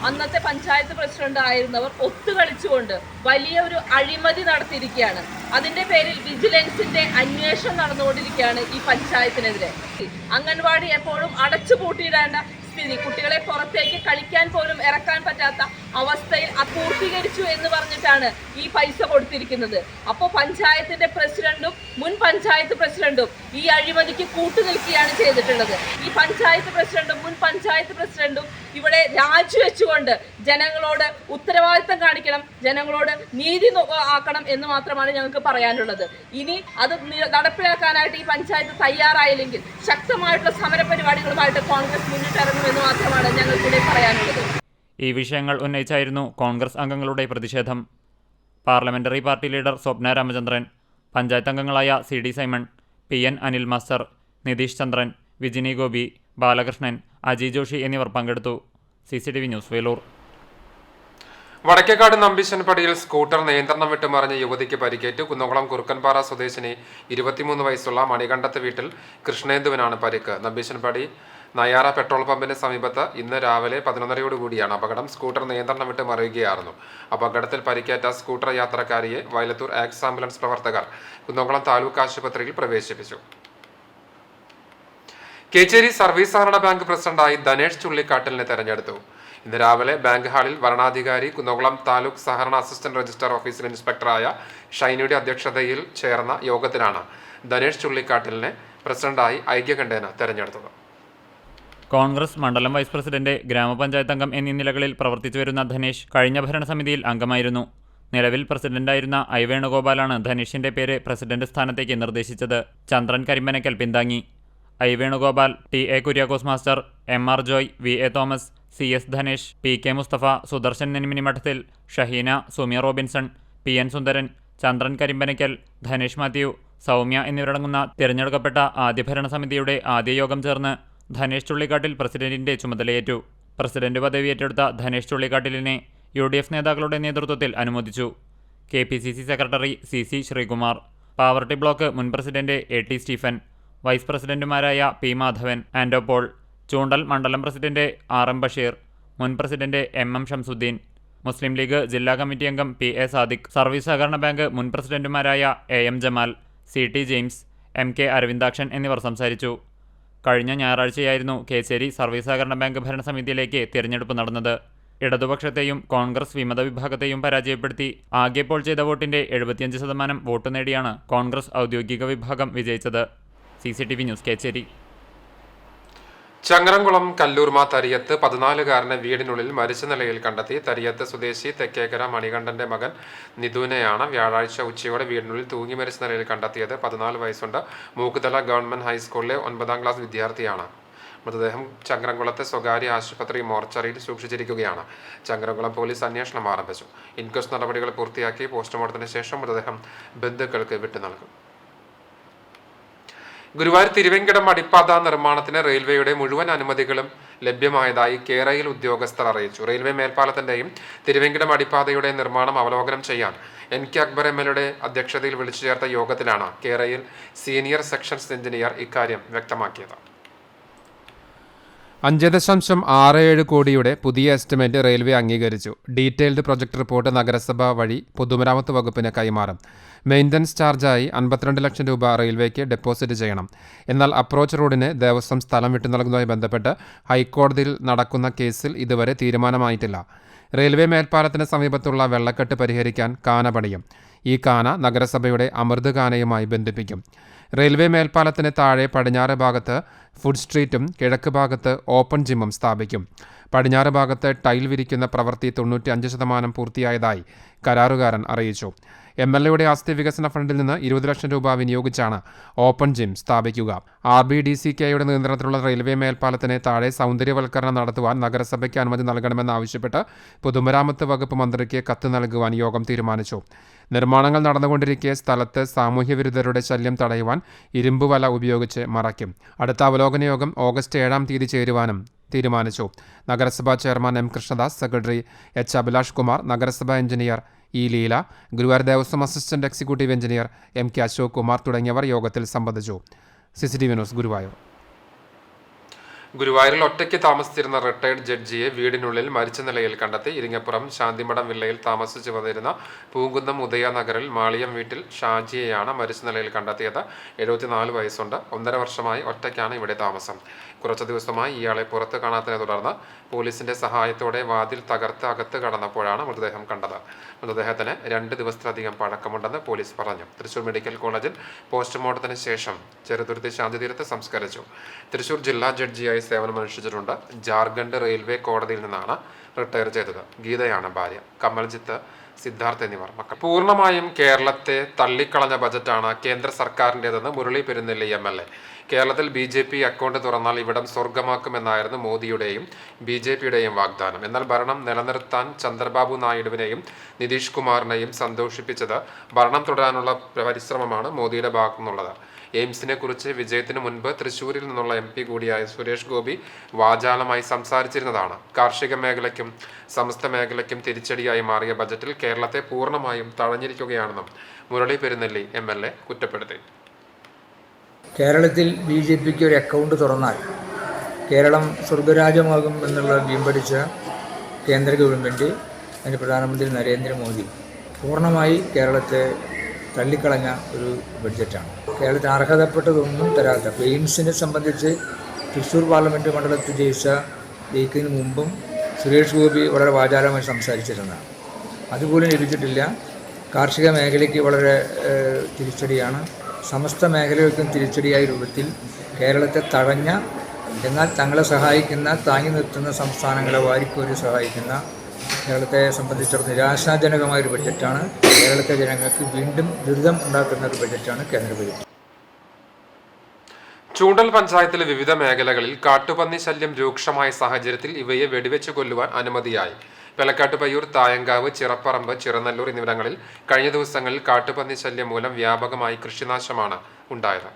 Speaker 7: അന്നത്തെ പഞ്ചായത്ത് പ്രസിഡന്റ് ആയിരുന്നവർ ഒത്തുകളിച്ചുകൊണ്ട് വലിയ ഒരു അഴിമതി നടത്തിയിരിക്കുകയാണ്. അതിന്റെ പേരിൽ വിജിലൻസിന്റെ അന്വേഷണം നടന്നുകൊണ്ടിരിക്കുകയാണ് ഈ പഞ്ചായത്തിനെതിരെ. അംഗൻവാടി എപ്പോഴും അടച്ചുപൂട്ടിയിടേണ്ട സ്ഥിതി, കുട്ടികളെ പുറത്തേക്ക് കളിക്കാൻ പോലും ഇറക്കാൻ പറ്റാത്ത അവസ്ഥയിൽ പൂർത്തീകരിച്ചു എന്ന് പറഞ്ഞിട്ടാണ് ഈ പൈസ കൊടുത്തിരിക്കുന്നത്. അപ്പോൾ പഞ്ചായത്തിന്റെ പ്രസിഡന്റും മുൻ പഞ്ചായത്ത് പ്രസിഡന്റും ഈ അഴിമതിക്ക് കൂട്ടുനിൽക്കുകയാണ് ചെയ്തിട്ടുള്ളത്. ഈ പഞ്ചായത്ത് പ്രസിഡന്റും മുൻ പഞ്ചായത്ത് പ്രസിഡന്റും ഇവിടെ രാജിവെച്ചുകൊണ്ട് ജനങ്ങളോട് ഉത്തരവാദിത്തം കാണിക്കണം, ജനങ്ങളോട് നീതി ആക്കണം എന്ന് മാത്രമാണ് ഞങ്ങൾക്ക് പറയാനുള്ളത്. ഇനി അത് നടപ്പിലാക്കാനായിട്ട് ഈ പഞ്ചായത്ത് തയ്യാറായില്ലെങ്കിൽ ശക്തമായിട്ടുള്ള സമരപരിപാടികളുമായിട്ട് കോൺഗ്രസ് മുന്നിട്ടിറങ്ങുമെന്ന് മാത്രമാണ് ഞങ്ങൾക്കിടെ പറയാനുള്ളത്.
Speaker 5: ഈ വിഷയങ്ങൾ ഉന്നയിച്ചായിരുന്നു കോൺഗ്രസ് അംഗങ്ങളുടെ പ്രതിഷേധം. Parliamentary party leader Swapna Ramachandran, panchayat അംഗങ്ങളായ CD Simon, PN Anil master, Nitheesh Chandran, Vijini Gopi, Balakrishnan, Aji Joshi എന്നിവർ പങ്കെടുത്തു. CCTV news, Veloor.
Speaker 1: വടക്കേക്കാട് നമ്പീശൻപടിയിൽ സ്കൂട്ടർ നിയന്ത്രണം വിട്ട് മറിഞ്ഞ യുവതിക്ക് പരിക്കേറ്റു. കുന്നംകുളം കുറുക്കൻപാറ സ്വദേശിനി 23 വയസ്സുള്ള മണികണ്ഠത്ത് വീട്ടിൽ കൃഷ്ണേന്ദുവിനാണ് പരിക്ക്. നമ്പീശൻപടി നയാറ പെട്രോൾ പമ്പിന് സമീപത്ത് ഇന്ന് രാവിലെ 11:30 അപകടം. സ്കൂട്ടർ നിയന്ത്രണം വിട്ട് മറിയുകയായിരുന്നു. അപകടത്തിൽ പരിക്കേറ്റ സ്കൂട്ടർ യാത്രക്കാരിയെ വയലത്തൂർ ആക്സ് ആംബുലൻസ് പ്രവർത്തകർ കുന്നംകുളം താലൂക്ക് ആശുപത്രിയിൽ പ്രവേശിപ്പിച്ചു. കേച്ചേരി സർവീസ് സഹകരണ ബാങ്ക് പ്രസിഡന്റായി ധനേഷ് ചുള്ളിക്കാട്ടിലിനെ തെരഞ്ഞെടുത്തു. ഇന്ന് രാവിലെ ബാങ്ക് ഹാളിൽ വരണാധികാരി കുന്നംകുളം താലൂക്ക് സഹകരണ അസിസ്റ്റന്റ് രജിസ്ട്രാർ ഓഫീസിൽ ഇൻസ്പെക്ടറായ ഷൈനിയുടെ അധ്യക്ഷതയിൽ ചേർന്ന യോഗത്തിലാണ് ധനേഷ് ചുള്ളിക്കാട്ടിലിനെ പ്രസിഡന്റായി ഐക്യകണ്ഠേന തെരഞ്ഞെടുത്തത്.
Speaker 5: കോൺഗ്രസ് മണ്ഡലം വൈസ് പ്രസിഡന്റ്, ഗ്രാമപഞ്ചായത്ത് അംഗം എന്നീ നിലകളിൽ പ്രവർത്തിച്ചു വരുന്ന ധനേഷ് കഴിഞ്ഞ ഭരണസമിതിയിൽ അംഗമായിരുന്നു. നിലവിൽ പ്രസിഡന്റായിരുന്ന I വേണുഗോപാലാണ് ധനേഷിന്റെ പേര് പ്രസിഡന്റ് സ്ഥാനത്തേക്ക് നിർദ്ദേശിച്ചത്. ചന്ദ്രൻ കരിമ്പനക്കൽ പിന്താങ്ങി. I Venugopal, TA Kuriakose master, MR Joy, VA Thomas, CS Dhanesh, PK Musthafa, Sudarshan Nenmini Madathil, Shaheena, Sumiya Robinson, PN Sundaran, Chandran Karimpanakkal, Dhanesh Mathew, Soumya എന്നിവരടങ്ങുന്ന തിരഞ്ഞെടുക്കപ്പെട്ട ആദ്യ ഭരണസമിതിയുടെ ആദ്യ യോഗം ചേർന്ന് ധനേഷ് ചുള്ളിക്കാട്ടിൽ പ്രസിഡന്റിന്റെ ചുമതലയേറ്റു. പ്രസിഡന്റ് പദവി ഏറ്റെടുത്ത ധനേഷ് ചുള്ളിക്കാട്ടിലിനെ UDF നേതാക്കളുടെ നേതൃത്വത്തിൽ അനുമോദിച്ചു. KPCC secretary CC Sreekumar, Pavaratty block മുൻ പ്രസിഡന്റ് AT സ്റ്റീഫൻ, വൈസ് പ്രസിഡന്റുമാരായ P മാധവൻ, ആൻഡോ പോൾ, ചൂണ്ടൽ മണ്ഡലം പ്രസിഡന്റ് RM ബഷീർ, മുൻ പ്രസിഡന്റ് MM ഷംസുദ്ദീൻ, മുസ്ലിം ലീഗ് ജില്ലാ കമ്മിറ്റി അംഗം PA സാദിഖ്, സർവീസ് സഹകരണ ബാങ്ക് മുൻ പ്രസിഡന്റുമാരായ AM Jamal, CT James, MK Aravindakshan എന്നിവർ സംസാരിച്ചു. കഴിഞ്ഞ ഞായറാഴ്ചയായിരുന്നു കേച്ചേരി സർവീസ് സഹകരണ ബാങ്ക് ഭരണസമിതിയിലേക്ക് തിരഞ്ഞെടുപ്പ് നടന്നത്. ഇടതുപക്ഷത്തെയും കോൺഗ്രസ് വിമത വിഭാഗത്തെയും പരാജയപ്പെടുത്തി ആകെ പോൾ ചെയ്ത വോട്ടിന്റെ 75% വോട്ട് നേടിയാണ് കോൺഗ്രസ് ഔദ്യോഗിക വിഭാഗം വിജയിച്ചത്. CCTV news, Kechery.
Speaker 1: ചങ്ങരംകുളം കല്ലൂർമ തരിയത്ത് 14-കാരനെ വീടിനുള്ളിൽ മരിച്ച നിലയിൽ കണ്ടെത്തി. തരിയത്ത് സ്വദേശി തെക്കേക്കര മണികണ്ഠന്റെ മകൻ നിധുവിനെയാണ് വ്യാഴാഴ്ച ഉച്ചയോടെ വീടിനുള്ളിൽ തൂങ്ങി മരിച്ച നിലയിൽ കണ്ടെത്തിയത്. 14 വയസ്സുണ്ട്. മൂക്കുതല ഗവൺമെന്റ് ഹൈസ്കൂളിലെ 9ാം ക്ലാസ് വിദ്യാർത്ഥിയാണ്. മൃതദേഹം ചങ്ങരംകുളത്തെ സ്വകാര്യ ആശുപത്രി മോർച്ചറിയിൽ സൂക്ഷിച്ചിരിക്കുകയാണ്. ചങ്ങരംകുളം പോലീസ് അന്വേഷണം ആരംഭിച്ചു. ഇൻക്വസ്റ്റ് നടപടികൾ പൂർത്തിയാക്കി പോസ്റ്റ്മോർട്ടത്തിന് ശേഷം മൃതദേഹം ബന്ധുക്കൾക്ക് വിട്ടു നൽകും. ഗുരുവായൂർ തിരുവെങ്കടം അടിപ്പാത നിർമ്മാണത്തിന് റെയിൽവേയുടെ മുഴുവൻ അനുമതികളും ലഭ്യമായതായി കേരയിൽ ഉദ്യോഗസ്ഥർ അറിയിച്ചു. റെയിൽവേ മേൽപ്പാലത്തിന്റെയും തിരുവെങ്കടം അടിപ്പാതയുടെ നിർമ്മാണം അവലോകനം ചെയ്യാൻ NK അക്ബർ MLയുടെ അധ്യക്ഷതയിൽ വിളിച്ചു ചേർത്ത യോഗത്തിലാണ് കേരയിൽ സീനിയർ സെക്ഷൻസ് എഞ്ചിനീയർ ഇക്കാര്യം വ്യക്തമാക്കിയത്. 5.67 കോടിയുടെ പുതിയ എസ്റ്റിമേറ്റ് റെയിൽവേ അംഗീകരിച്ചു. ഡീറ്റെയിൽഡ് പ്രൊജക്ട് റിപ്പോർട്ട് നഗരസഭ വഴി പൊതുമരാമത്ത് വകുപ്പിന് കൈമാറും. മെയിൻ്റനൻസ് ചാർജായി 52 ലക്ഷം രൂപ റെയിൽവേക്ക് ഡെപ്പോസിറ്റ് ചെയ്യണം. എന്നാൽ അപ്രോച്ച് റോഡിന് ദേവസ്വം സ്ഥലം വിട്ടു നൽകുന്നതുമായി ബന്ധപ്പെട്ട് ഹൈക്കോടതിയിൽ നടക്കുന്ന കേസിൽ ഇതുവരെ തീരുമാനമായിട്ടില്ല. റെയിൽവേ മേൽപ്പാലത്തിന് സമീപത്തുള്ള വെള്ളക്കെട്ട് പരിഹരിക്കാൻ കാന പണിയും. ഈ കാന നഗരസഭയുടെ അമൃത് കാനയുമായി ബന്ധിപ്പിക്കും. റെയിൽവേ മേൽപ്പാലത്തിന് താഴെ പടിഞ്ഞാറ് ഭാഗത്ത് ഫുഡ് സ്ട്രീറ്റും കിഴക്ക് ഭാഗത്ത് ഓപ്പൺ ജിമ്മും സ്ഥാപിക്കും. പടിഞ്ഞാറ് ഭാഗത്ത് ടൈൽ വിരിക്കുന്ന പ്രവൃത്തി 95% പൂർത്തിയായതായി കരാറുകാരൻ അറിയിച്ചു. MLയുടെ ആസ്തി വികസന ഫണ്ടിൽ നിന്ന് 20 ലക്ഷം രൂപ വിനിയോഗിച്ചാണ് ഓപ്പൺ ജിം സ്ഥാപിക്കുക. RBDCKയുടെ നിയന്ത്രണത്തിലുള്ള റെയിൽവേ മേൽപ്പാലത്തിന് താഴെ സൗന്ദര്യവൽക്കരണം നടത്തുവാൻ നഗരസഭയ്ക്ക് അനുമതി നൽകണമെന്നാവശ്യപ്പെട്ട് പൊതുമരാമത്ത് വകുപ്പ് മന്ത്രിക്ക് കത്ത് നൽകുവാൻ യോഗം തീരുമാനിച്ചു. നിർമ്മാണങ്ങൾ നടന്നുകൊണ്ടിരിക്കെ സ്ഥലത്ത് സാമൂഹ്യവിരുദ്ധരുടെ ശല്യം തടയുവാൻ ഇരുമ്പ് വല ഉപയോഗിച്ച് മറയ്ക്കും. അടുത്ത അവലോകന യോഗം ഓഗസ്റ്റ് 7-ാം തീയതി ചേരുവാനും തീരുമാനിച്ചു. നഗരസഭാ chairman M Krishnadas, secretary H Abhilash Kumar, നഗരസഭാ engineer E Leela, Guruvayur Devaswom assistant executive engineer MK Ashok Kumar തുടങ്ങിയവർ യോഗത്തിൽ സംബന്ധിച്ചു. CCTV news, Guruvayur. ഗുരുവായൂരിൽ ഒറ്റയ്ക്ക് താമസിച്ചിരുന്ന റിട്ടയർഡ് ജഡ്ജിയെ വീടിനുള്ളിൽ മരിച്ച നിലയിൽ കണ്ടെത്തി. ഇരിങ്ങപ്പുറം ശാന്തിമഠം വില്ലയിൽ താമസിച്ചു വന്നിരുന്ന പൂങ്കുന്നം ഉദയനഗറിൽ മാളിയം വീട്ടിൽ ഷാജിയെയാണ് മരിച്ച നിലയിൽ കണ്ടെത്തിയത്. 74 വയസ്സുണ്ട്. 1.5 വർഷമായി ഒറ്റയ്ക്കാണ് ഇവിടെ താമസം. കുറച്ചു ദിവസമായി ഇയാളെ പുറത്ത് കാണാത്തതിനെ തുടർന്ന് പോലീസിന്റെ സഹായത്തോടെ വാതിൽ തകർത്ത് അകത്ത് കടന്നപ്പോഴാണ് മൃതദേഹം കണ്ടത്. മൃതദേഹത്തിന് 2 ദിവസത്തിലധികം പഴക്കമുണ്ടെന്ന് പോലീസ് പറഞ്ഞു. തൃശൂർ മെഡിക്കൽ കോളേജിൽ പോസ്റ്റ്മോർട്ടത്തിന് ശേഷം ചെറുതുരുത്തി ശാന്തിതീരത്ത് സംസ്കരിച്ചു. തൃശൂർ ജില്ലാ ജഡ്ജിയായി സേവനമനുഷ്ഠിച്ചിട്ടുണ്ട്. ജാർഖണ്ഡ് റെയിൽവേ കോടതിയിൽ നിന്നാണ് റിട്ടയർ ചെയ്തത്. ഗീതയാണ് ഭാര്യ. കമൽജിത്ത്, സിദ്ധാർത്ഥ് എന്നിവർ മക്കൾ. പൂർണ്ണമായും കേരളത്തെ തള്ളിക്കളഞ്ഞ ബജറ്റാണ് കേന്ദ്ര സർക്കാരിൻ്റെതെന്ന് മുരളി പെരുന്നെല്ലി MLA. കേരളത്തിൽ BJP അക്കൗണ്ട് തുറന്നാൽ ഇവിടം സ്വർഗമാക്കുമെന്നായിരുന്നു മോദിയുടെയും BJPയുടെയും വാഗ്ദാനം. എന്നാൽ ഭരണം നിലനിർത്താൻ ചന്ദ്രബാബു നായിഡുവിനെയും നിതീഷ് കുമാറിനെയും സന്തോഷിപ്പിച്ചത് ഭരണം തുടരാനുള്ള പരിശ്രമമാണ് മോദിയുടെ ഭാഗത്തുനിന്നുള്ളത്. എയിംസിനെ കുറിച്ച് വിജയത്തിന് മുൻപ് തൃശ്ശൂരിൽ നിന്നുള്ള MP കൂടിയായ സുരേഷ് ഗോപി വാചാലമായി സംസാരിച്ചിരുന്നതാണ്. കാർഷിക മേഖലയ്ക്കും സമസ്ത മേഖലയ്ക്കും തിരിച്ചടിയായി മാറിയ ബജറ്റിൽ കേരളത്തെ പൂർണ്ണമായും തഴഞ്ഞിരിക്കുകയാണെന്നും മുരളി പെരുന്നെല്ലി MLA കുറ്റപ്പെടുത്തി.
Speaker 4: കേരളത്തിൽ BJPക്ക് ഒരു അക്കൗണ്ട് തുറന്നാൽ കേരളം സ്വർഗരാജ്യമാകും എന്നുള്ള വീമ്പടിച്ച കേന്ദ്ര ഗവൺമെൻറ്, അതിൻ്റെ പ്രധാനമന്ത്രി നരേന്ദ്രമോദി പൂർണ്ണമായി കേരളത്തെ തള്ളിക്കളഞ്ഞ ഒരു ബഡ്ജറ്റാണ്. കേരളത്തിന് അർഹതപ്പെട്ടതൊന്നും തരാത്ത. എയിംസിനെ സംബന്ധിച്ച് തൃശ്ശൂർ പാർലമെൻറ്റ് മണ്ഡലത്തിൽ ജയിക്കുന്നതിന് മുമ്പും സുരേഷ് ഗോപി വളരെ വാചാലമായി സംസാരിച്ചിരുന്നതാണ്. അതുപോലും ലഭിച്ചിട്ടില്ല. കാർഷിക മേഖലയ്ക്ക് വളരെ തിരിച്ചടിയാണ്. സമസ്ത മേഖലകൾക്കും തിരിച്ചടിയായ രൂപത്തിൽ കേരളത്തെ തഴഞ്ഞ, എന്നാൽ തങ്ങളെ സഹായിക്കുന്ന, താങ്ങി നിർത്തുന്ന സംസ്ഥാനങ്ങളെ വാരിക്കോരി സഹായിക്കുന്ന, കേരളത്തെ സംബന്ധിച്ചിടത്തോളം നിരാശാജനകമായൊരു ബഡ്ജറ്റാണ്. കേരളത്തെ ജനങ്ങൾക്ക് വീണ്ടും ദുരിതം ഉണ്ടാക്കുന്ന ഒരു ബഡ്ജറ്റാണ് കേന്ദ്ര ബജറ്റ്.
Speaker 1: ചൂണ്ടൽ പഞ്ചായത്തിലെ വിവിധ മേഖലകളിൽ കാട്ടുപന്നി ശല്യം രൂക്ഷമായ സാഹചര്യത്തിൽ ഇവയെ വെടിവെച്ച് കൊല്ലുവാൻ അനുമതിയായി. പെലക്കാട്ടുപയ്യൂർ, തായങ്കാവ്, ചിറപ്പറമ്പ്, ചിറനല്ലൂർ എന്നിവിടങ്ങളിൽ കഴിഞ്ഞ ദിവസങ്ങളിൽ കാട്ടുപന്നി ശല്യം മൂലം വ്യാപകമായി കൃഷിനാശമാണ് ഉണ്ടായത്.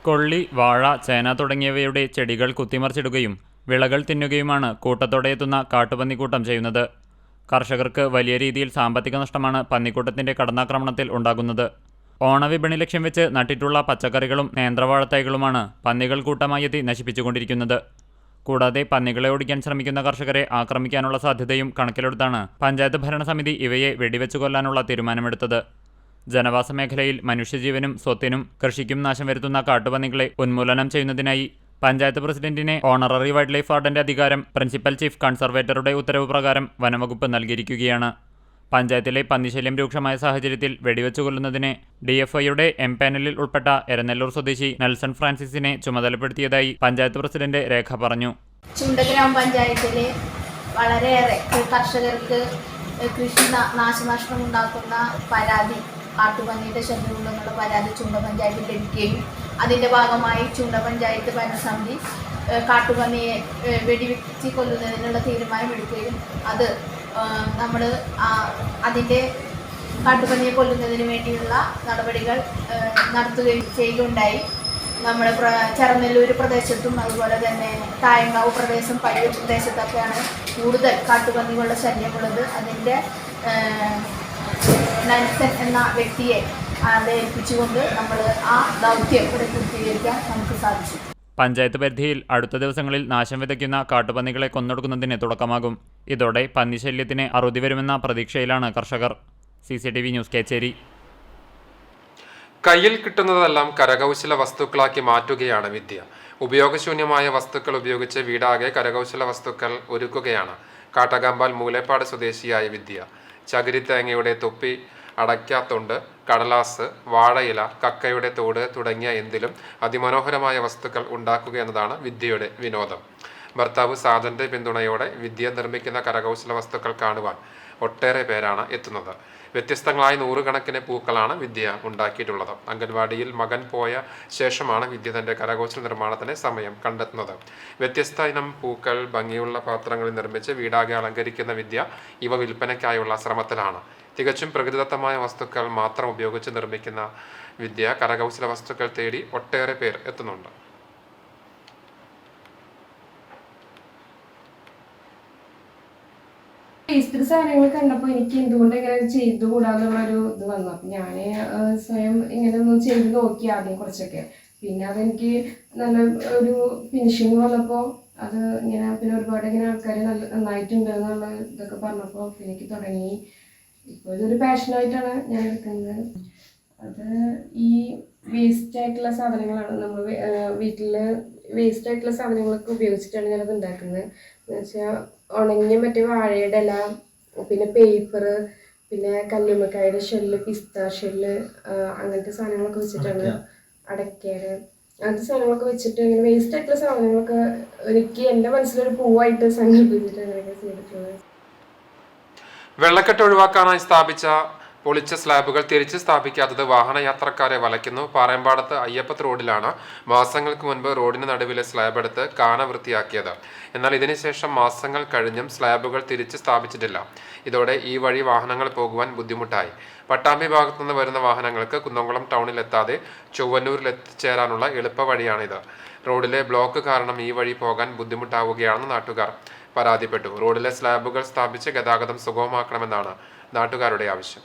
Speaker 5: കൊള്ളി, വാഴ, ചേന തുടങ്ങിയവയുടെ ചെടികൾ കുത്തിമറിച്ചിടുകയും വിളകൾ തിന്നുകയുമാണ് കൂട്ടത്തോടെ എത്തുന്ന കാട്ടുപന്നിക്കൂട്ടം ചെയ്യുന്നത്. കർഷകർക്ക് വലിയ രീതിയിൽ സാമ്പത്തിക നഷ്ടമാണ് പന്നിക്കൂട്ടത്തിന്റെ കടന്നാക്രമണത്തിൽ ഉണ്ടാകുന്നത്. ഓണവിപണി ലക്ഷ്യം വെച്ച് നട്ടിട്ടുള്ള പച്ചക്കറികളും നേന്ത്രവാഴത്തൈകളുമാണ് പന്നികൾ കൂട്ടമായി എത്തി നശിപ്പിച്ചുകൊണ്ടിരിക്കുന്നത്. കൂടാതെ പന്നികളെ ഓടിക്കാൻ ശ്രമിക്കുന്ന കർഷകരെ ആക്രമിക്കാനുള്ള സാധ്യതയും കണക്കിലെടുത്താണ് പഞ്ചായത്ത് ഭരണസമിതി ഇവയെ വെടിവെച്ചു കൊല്ലാനുള്ള തീരുമാനമെടുത്തത്. ജനവാസ മേഖലയിൽ മനുഷ്യജീവനും സ്വത്തിനും കൃഷിക്കും നാശം വരുത്തുന്ന കാട്ടുപന്നികളെ ഉന്മൂലനം ചെയ്യുന്നതിനായി പഞ്ചായത്ത് പ്രസിഡന്റിനെ ഓണററി വൈൽഡ് ലൈഫ് വാർഡന്റെ അധികാരം പ്രിൻസിപ്പൽ ചീഫ് കൺസർവേറ്ററുടെ ഉത്തരവ് പ്രകാരം വനംവകുപ്പ് നൽകിയിരിക്കുകയാണ്. പഞ്ചായത്തിലെ പന്നിശല്യം രൂക്ഷമായ സാഹചര്യത്തിൽ വെടിവെച്ചു കൊല്ലുന്നതിന് DFIയുടെ M പാനലിൽ ഉൾപ്പെട്ട എരനെല്ലൂർ സ്വദേശി നെൽസൺ ഫ്രാൻസിസിനെ ചുമതലപ്പെടുത്തിയതായി പഞ്ചായത്ത് പ്രസിഡന്റ് രേഖ പറഞ്ഞു.
Speaker 8: ചുണ്ട ഗ്രാമപഞ്ചായത്തിലെ വളരെയേറെ കർഷകർക്ക് കൃഷി നാശനഷ്ടം ഉണ്ടാക്കുന്ന പരാതി, കാട്ടുപന്നിയുടെ ശല്യമുണ്ടെന്നുള്ള പരാതി ചുണ്ട പഞ്ചായത്തിൽ ലഭിക്കുകയും അതിൻ്റെ ഭാഗമായി ചുണ്ട പഞ്ചായത്ത് ഭരണസമിതി കാട്ടുപന്നിയെ വെടിവെച്ച് കൊല്ലുന്നതിനുള്ള തീരുമാനമെടുക്കുകയും അത് നമ്മൾ അതിൻ്റെ കാട്ടുപന്നിയെ കൊല്ലുന്നതിന് വേണ്ടിയുള്ള നടപടികൾ നടത്തുകയും ചെയ്യുകയുണ്ടായി. നമ്മുടെ ചെറനെല്ലൂർ പ്രദേശത്തും അതുപോലെ തന്നെ തായങ്കാവ് പ്രദേശം, പയ്യൂർ പ്രദേശത്തൊക്കെയാണ് കൂടുതൽ കാട്ടുപന്നികളുടെ ശല്യമുള്ളത്. അതിൻ്റെ നൻസൻ എന്ന വ്യക്തിയെ ഏൽപ്പിച്ചുകൊണ്ട് നമ്മൾ ആ ദൗത്യം ഇവിടെ പൂർത്തീകരിക്കാൻ നമുക്ക് സാധിച്ചു.
Speaker 5: പഞ്ചായത്ത് പരിധിയിൽ അടുത്ത ദിവസങ്ങളിൽ നാശം വിതയ്ക്കുന്ന കാട്ടുപന്നികളെ കൊന്നൊടുക്കുന്നതിന് തുടക്കമാകും. ഇതോടെ പന്നിശല്യത്തിന് അറുതി വരുമെന്ന പ്രതീക്ഷയിലാണ് കർഷകർ. CCTV news Kechery.
Speaker 1: കയ്യിൽ കിട്ടുന്നതെല്ലാം കരകൗശല വസ്തുക്കളാക്കി മാറ്റുകയാണ് വിദ്യ. ഉപയോഗശൂന്യമായ വസ്തുക്കൾ ഉപയോഗിച്ച് വീടാകെ കരകൗശല വസ്തുക്കൾ ഒരുക്കുകയാണ് കാട്ടകമ്പാൽ മൂലേപ്പാട് സ്വദേശിയായ വിദ്യ. ചകിരിത്തേങ്ങയുടെ തൊപ്പി, അടയ്ക്കാത്തൊണ്ട്, കടലാസ്, വാഴയില, കക്കയുടെ തോട് തുടങ്ങിയ എന്തിലും അതിമനോഹരമായ വസ്തുക്കൾ ഉണ്ടാക്കുക എന്നതാണ് വിദ്യയുടെ വിനോദം. ഭർത്താവ് സാജന്റെ പിന്തുണയോടെ വിദ്യ നിർമ്മിക്കുന്ന കരകൗശല വസ്തുക്കൾ കാണുവാൻ ഒട്ടേറെ പേരാണ് എത്തുന്നത്. വ്യത്യസ്തങ്ങളായ നൂറുകണക്കിന് പൂക്കളാണ് വിദ്യ ഉണ്ടാക്കിയിട്ടുള്ളത്. അംഗൻവാടിയിൽ മകൻ പോയ ശേഷമാണ് വിദ്യ തന്റെ കരകൗശല നിർമ്മാണത്തിന് സമയം കണ്ടെത്തുന്നത്. വ്യത്യസ്ത ഇനം പൂക്കൾ ഭംഗിയുള്ള പാത്രങ്ങളിൽ നിർമ്മിച്ച് വീടാകെ അലങ്കരിക്കുന്ന വിദ്യ ഇവ വിൽപ്പനയ്ക്കായുള്ള ശ്രമത്തിലാണ്. തികച്ചും പ്രകൃതിദത്തമായ വസ്തുക്കൾ മാത്രം ഉപയോഗിച്ച് നിർമ്മിക്കുന്ന വിദ്യ കരകൗശല വസ്തുക്കൾ തേടി ഒട്ടേറെ പേർ എത്തുന്നുണ്ട്.
Speaker 9: ഇത്ര സാധനങ്ങൾ കണ്ടപ്പോൾ എനിക്ക് എന്തുകൊണ്ട് ഇങ്ങനെ ചെയ്തുകൂടാന്നുള്ളൊരു ഇത് വന്നു. അപ്പം ഞാൻ സ്വയം ഇങ്ങനെ ഒന്ന് ചെയ്ത് നോക്കി ആദ്യം കുറച്ചൊക്കെ. പിന്നെ അതെനിക്ക് നല്ല ഒരു ഫിനിഷിങ് വന്നപ്പോൾ അത് ഇങ്ങനെ പിന്നെ ഒരുപാട് ഇങ്ങനെ ആൾക്കാർ നന്നായിട്ടുണ്ട് എന്നുള്ള ഇതൊക്കെ പറഞ്ഞപ്പോൾ എനിക്ക് തുടങ്ങി. ഇപ്പോൾ ഇതൊരു പാഷനായിട്ടാണ് ഞാൻ എടുക്കുന്നത്. അത് ഈ വേസ്റ്റ് ആയിട്ടുള്ള സാധനങ്ങളാണ്. നമ്മൾ വീട്ടിൽ വേസ്റ്റ് ആയിട്ടുള്ള സാധനങ്ങളൊക്കെ ഉപയോഗിച്ചിട്ടാണ് ഞാനത് ഉണ്ടാക്കുന്നത്. എന്ന് വെച്ചാൽ ഉണങ്ങിയ മറ്റേ വാഴയുടെ ഇല, പിന്നെ പേപ്പർ, പിന്നെ കല്ലുമ്മക്കായുടെ ഷെല്ല്, പിസ്ത ഷെല്ല്, അങ്ങനത്തെ സാധനങ്ങളൊക്കെ വെച്ചിട്ടാണ്, അടയ്ക്കയുടെ അങ്ങനത്തെ സാധനങ്ങളൊക്കെ വെച്ചിട്ട് ഇങ്ങനെ വേസ്റ്റ് ആയിട്ടുള്ള സാധനങ്ങളൊക്കെ എനിക്ക് എൻ്റെ മനസ്സിലൊരു പൂവായിട്ട് സങ്കല്പിച്ചിട്ട് അങ്ങനെയൊക്കെ ചെയ്തിട്ടുള്ളത്.
Speaker 1: വെള്ളക്കെട്ട് ഒഴിവാക്കാനായി സ്ഥാപിച്ച പൊളിച്ച സ്ലാബുകൾ തിരിച്ച് സ്ഥാപിക്കാത്തത് വാഹനയാത്രക്കാരെ വലയ്ക്കുന്നു. പാറയമ്പാടത്ത് അയ്യപ്പത്ത് റോഡിലാണ് മാസങ്ങൾക്ക് മുൻപ് റോഡിന് നടുവിലെ സ്ലാബ് എടുത്ത് കാന വൃത്തിയാക്കിയത്. എന്നാൽ ഇതിനുശേഷം മാസങ്ങൾ കഴിഞ്ഞും സ്ലാബുകൾ തിരിച്ച് സ്ഥാപിച്ചിട്ടില്ല. ഇതോടെ ഈ വഴി വാഹനങ്ങൾ പോകുവാൻ ബുദ്ധിമുട്ടായി. പട്ടാമ്പി ഭാഗത്തുനിന്ന് വരുന്ന വാഹനങ്ങൾക്ക് കുന്നംകുളം ടൗണിലെത്താതെ ചൊവ്വന്നൂരിൽ എത്തിച്ചേരാനുള്ള എളുപ്പ വഴിയാണിത്. റോഡിലെ ബ്ലോക്ക് കാരണം ഈ വഴി പോകാൻ ബുദ്ധിമുട്ടാവുകയാണെന്ന് നാട്ടുകാർ പരാതിപ്പെട്ടു. റോഡിലെ സ്ലാബുകൾ സ്ഥാപിച്ച് ഗതാഗതം സുഗമമാക്കണമെന്നാണ് നാട്ടുകാരുടെ ആവശ്യം.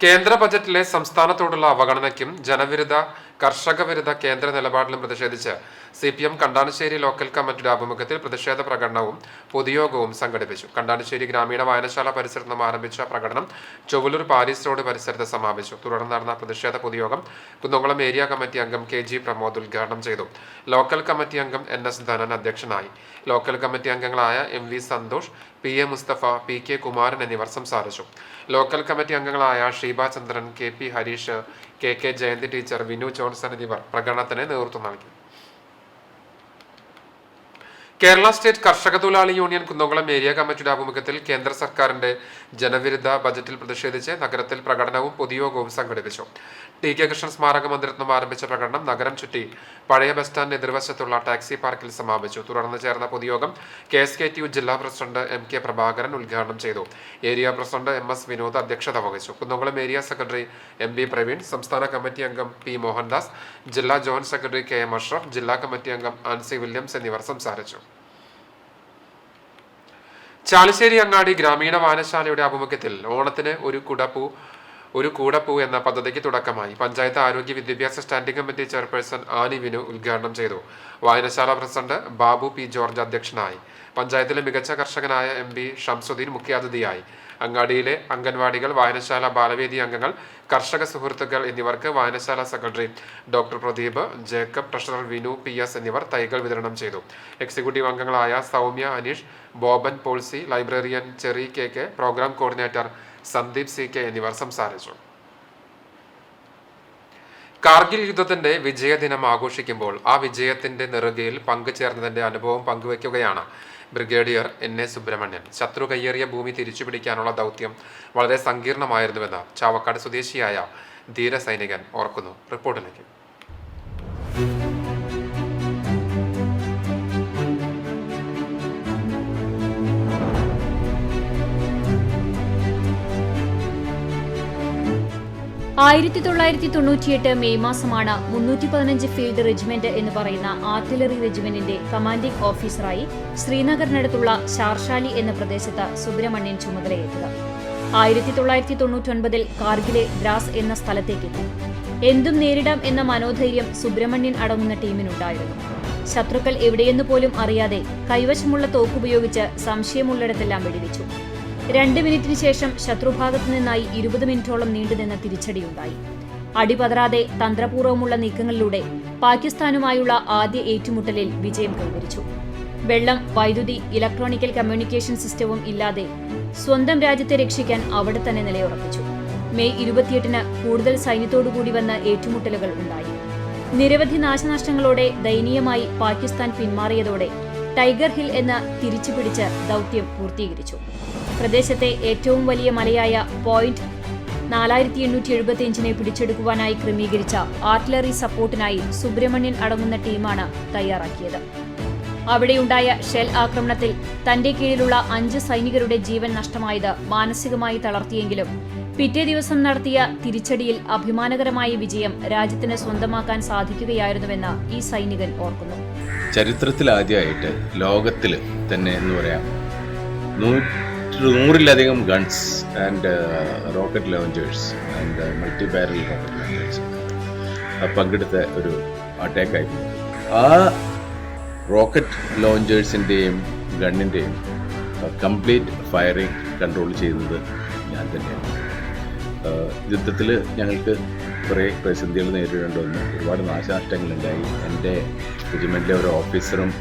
Speaker 1: കേന്ദ്ര ബജറ്റിലെ സംസ്ഥാനത്തോടുള്ള അവഗണനയ്ക്കും ജനവിരുദ്ധ കർഷക വിരുദ്ധ കേന്ദ്ര നിലപാടിലും പ്രതിഷേധിച്ച് CPM കണ്ടാനശ്ശേരി ലോക്കൽ കമ്മിറ്റിയുടെ ആഭിമുഖ്യത്തിൽ പ്രതിഷേധ പ്രകടനവും പൊതുയോഗവും സംഘടിപ്പിച്ചു. കണ്ടാനശ്ശേരി ഗ്രാമീണ വായനശാല പരിസരത്ത് നിന്നും ആരംഭിച്ച പ്രകടനം ചൊവ്വലൂർ പാരീസ് റോഡ് പരിസരത്ത് സമാപിച്ചു. തുടർന്ന് നടന്ന പ്രതിഷേധ പൊതുയോഗം കുന്നംകുളം ഏരിയ കമ്മിറ്റി അംഗം KG പ്രമോദ് ഉദ്ഘാടനം ചെയ്തു. ലോക്കൽ കമ്മിറ്റി അംഗം NS ധനൻ അധ്യക്ഷനായി. ലോക്കൽ കമ്മിറ്റി അംഗങ്ങളായ MV Santhosh, PA Musthafa, PK Kumaran എന്നിവർ സംസാരിച്ചു. ലോക്കൽ കമ്മിറ്റി അംഗങ്ങളായ Sheeba Chandran, KP Harish, KK Jayanthi teacher, Vinu Johnson എന്നിവർ പ്രകടനത്തിന് നേതൃത്വം നൽകി. കേരള സ്റ്റേറ്റ് കർഷക തൊഴിലാളി യൂണിയൻ കുന്നംകുളം ഏരിയ കമ്മിറ്റിയുടെ ആഭിമുഖ്യത്തിൽ കേന്ദ്ര സർക്കാരിന്റെ ജനവിരുദ്ധ ബജറ്റിൽ പ്രതിഷേധിച്ച് നഗരത്തിൽ പ്രകടനവും പൊതുയോഗവും സംഘടിപ്പിച്ചു. TK കൃഷ്ണൻ സ്മാരക മന്ദിരത്തിൽ നിന്നും ആരംഭിച്ച പ്രകടനം നഗരം ചുറ്റി പഴയ ബസ് സ്റ്റാൻഡ് എതിർവശത്തുള്ള ടാക്സി പാർക്കിൽ സമാപിച്ചു. തുടർന്ന് ചേർന്ന പൊതുയോഗം KSKTU ജില്ലാ പ്രസിഡന്റ് MK പ്രഭാകരൻ ഉദ്ഘാടനം ചെയ്തു. ഏരിയ പ്രസിഡന്റ് MS വിനോദ് അധ്യക്ഷത വഹിച്ചു. Kunnamkulam area secretary MB Praveen, സംസ്ഥാന കമ്മിറ്റി അംഗം P മോഹൻദാസ്, ജില്ലാ ജോയിന്റ് സെക്രട്ടറി KM അഷ്റഫ്, ജില്ലാ കമ്മിറ്റി അംഗം ആൻസി വില്യംസ് എന്നിവർ സംസാരിച്ചു. ചാലിശ്ശേരി അങ്ങാടി ഗ്രാമീണ വായനശാലയുടെ ആഭിമുഖ്യത്തിൽ ഓണത്തിന് ഒരു കൂടപ്പൂ എന്ന പദ്ധതിക്ക് തുടക്കമായി. പഞ്ചായത്ത് ആരോഗ്യ വിദ്യാഭ്യാസ standing committee chairperson Annie Vinu ഉദ്ഘാടനം ചെയ്തു. വായനശാല പ്രസിഡന്റ് ബാബു P ജോർജ് അധ്യക്ഷനായി. പഞ്ചായത്തിലെ മികച്ച കർഷകനായ MB ഷംസുദ്ദീൻ മുഖ്യാതിഥിയായി. അങ്ങാടിയിലെ അംഗൻവാടികൾ, വായനശാല ബാലവേദി അംഗങ്ങൾ, കർഷക സുഹൃത്തുക്കൾ എന്നിവർക്ക് വായനശാല secretary doctor Pradeep Jacob, treasurer Vinu PS എന്നിവർ തൈകൾ വിതരണം ചെയ്തു. എക്സിക്യൂട്ടീവ് അംഗങ്ങളായ Soumya Aneesh, Boban Polsy, librarian Cherry KK, programme coordinator Sandeep CK എന്നിവർ സംസാരിച്ചു. കാർഗിൽ യുദ്ധത്തിന്റെ വിജയദിനം ആഘോഷിക്കുമ്പോൾ ആ വിജയത്തിന്റെ നെറുകയിൽ പങ്കുചേർന്നതിന്റെ അനുഭവം പങ്കുവയ്ക്കുകയാണ് ബ്രിഗേഡിയർ NA സുബ്രഹ്മണ്യൻ. ശത്രു കയ്യേറിയ ഭൂമി തിരിച്ചുപിടിക്കാനുള്ള ദൗത്യം വളരെ സങ്കീർണമായിരുന്നുവെന്ന് ചാവക്കാട് സ്വദേശിയായ ധീര സൈനികൻ ഓർക്കുന്നു. റിപ്പോർട്ടിലേക്ക്.
Speaker 2: (1998) മെയ് മാസമാണ് 315 ഫീൽഡ് റെജിമെന്റ് എന്ന് പറയുന്ന ആർട്ടിലറി റെജിമെന്റിന്റെ കമാൻഡിംഗ് ഓഫീസറായി ശ്രീനഗറിനടുത്തുള്ള ഷാർഷാലി എന്ന പ്രദേശത്ത് സുബ്രഹ്മണ്യൻ ചുമതലയേറ്റത്. 1999 കാർഗിലെ ദ്രാസ് എന്ന സ്ഥലത്തേക്കെത്തി. എന്തും നേരിടാം എന്ന മനോധൈര്യം സുബ്രഹ്മണ്യൻ അടങ്ങുന്ന ടീമിനുണ്ടായിരുന്നു. ശത്രുക്കൾ എവിടെയെന്ന് പോലും അറിയാതെ കൈവശമുള്ള തോക്കുപയോഗിച്ച് സംശയമുള്ളിടത്തെല്ലാം വെടിവെച്ചു. 2 മിനിറ്റിന് ശേഷം ശത്രുഭാഗത്തു നിന്നായി 20 മിനിറ്റോളം നീണ്ടുനിന്ന തിരിച്ചടിയുണ്ടായി. അടിപതറാതെ തന്ത്രപൂർവ്വമുള്ള നീക്കങ്ങളിലൂടെ പാകിസ്ഥാനുമായുള്ള ആദ്യ ഏറ്റുമുട്ടലിൽ വിജയം കൈവരിച്ചു. വെള്ളം, വൈദ്യുതി, ഇലക്ട്രോണിക്കൽ കമ്മ്യൂണിക്കേഷൻ സിസ്റ്റവും ഇല്ലാതെ സ്വന്തം രാജ്യത്തെ രക്ഷിക്കാൻ അവിടെ തന്നെ നിലയുറപ്പിച്ചു. മെയ് 28-ന് കൂടുതൽ സൈന്യത്തോടുകൂടി വന്ന ഏറ്റുമുട്ടലുകൾ ഉണ്ടായി. നിരവധി നാശനഷ്ടങ്ങളോടെ ദയനീയമായി പാകിസ്ഥാൻ പിന്മാറിയതോടെ ടൈഗർ ഹിൽ എന്ന തിരിച്ചുപിടിച്ച് ദൗത്യം പൂർത്തീകരിച്ചു. പ്രദേശത്തെ ഏറ്റവും വലിയ മലയായ പോയിന്റ് 4875 പിടിച്ചെടുക്കുവാനായി ക്രമീകരിച്ച ആർട്ടിലറി സപ്പോർട്ടിനായി സുബ്രഹ്മണ്യൻ അടങ്ങുന്ന ടീമാണ് തയ്യാറാക്കിയത്. അവിടെയുണ്ടായ ഷെൽ ആക്രമണത്തിൽ തന്റെ കീഴിലുള്ള 5 സൈനികരുടെ ജീവൻ നഷ്ടമായത് മാനസികമായി തളർത്തിയെങ്കിലും പിറ്റേ ദിവസം നടത്തിയ തിരിച്ചടിയിൽ അഭിമാനകരമായ വിജയം രാജ്യത്തിന് സ്വന്തമാക്കാൻ സാധിക്കുകയായിരുന്നുവെന്ന് ഈ സൈനികൻ ഓർക്കുന്നു.
Speaker 10: ചരിത്രത്തിൽ ആദ്യമായിട്ട് ലോകത്തിൽ തന്നെ എന്ന് പറയാം 100-ലധികം guns and rocket launchers and multi barrel rocket launchers പങ്കെടുത്ത ഒരു അറ്റാക്കായിരുന്നു. ആ റോക്കറ്റ് ലോഞ്ചേഴ്സിൻ്റെയും ഗണ്ണിൻ്റെയും കംപ്ലീറ്റ് ഫയറിംഗ് കൺട്രോൾ ചെയ്യുന്നത് ഞാൻ തന്നെയാണ്. യുദ്ധത്തിൽ ഞങ്ങൾക്ക് കുറേ പ്രതിസന്ധികൾ നേരിടേണ്ടി വന്നു. ഒരുപാട് നാശനഷ്ടങ്ങളുണ്ടായി. എൻ്റെ റെജിമെൻറ്റിലെ ഒരു ഓഫീസറും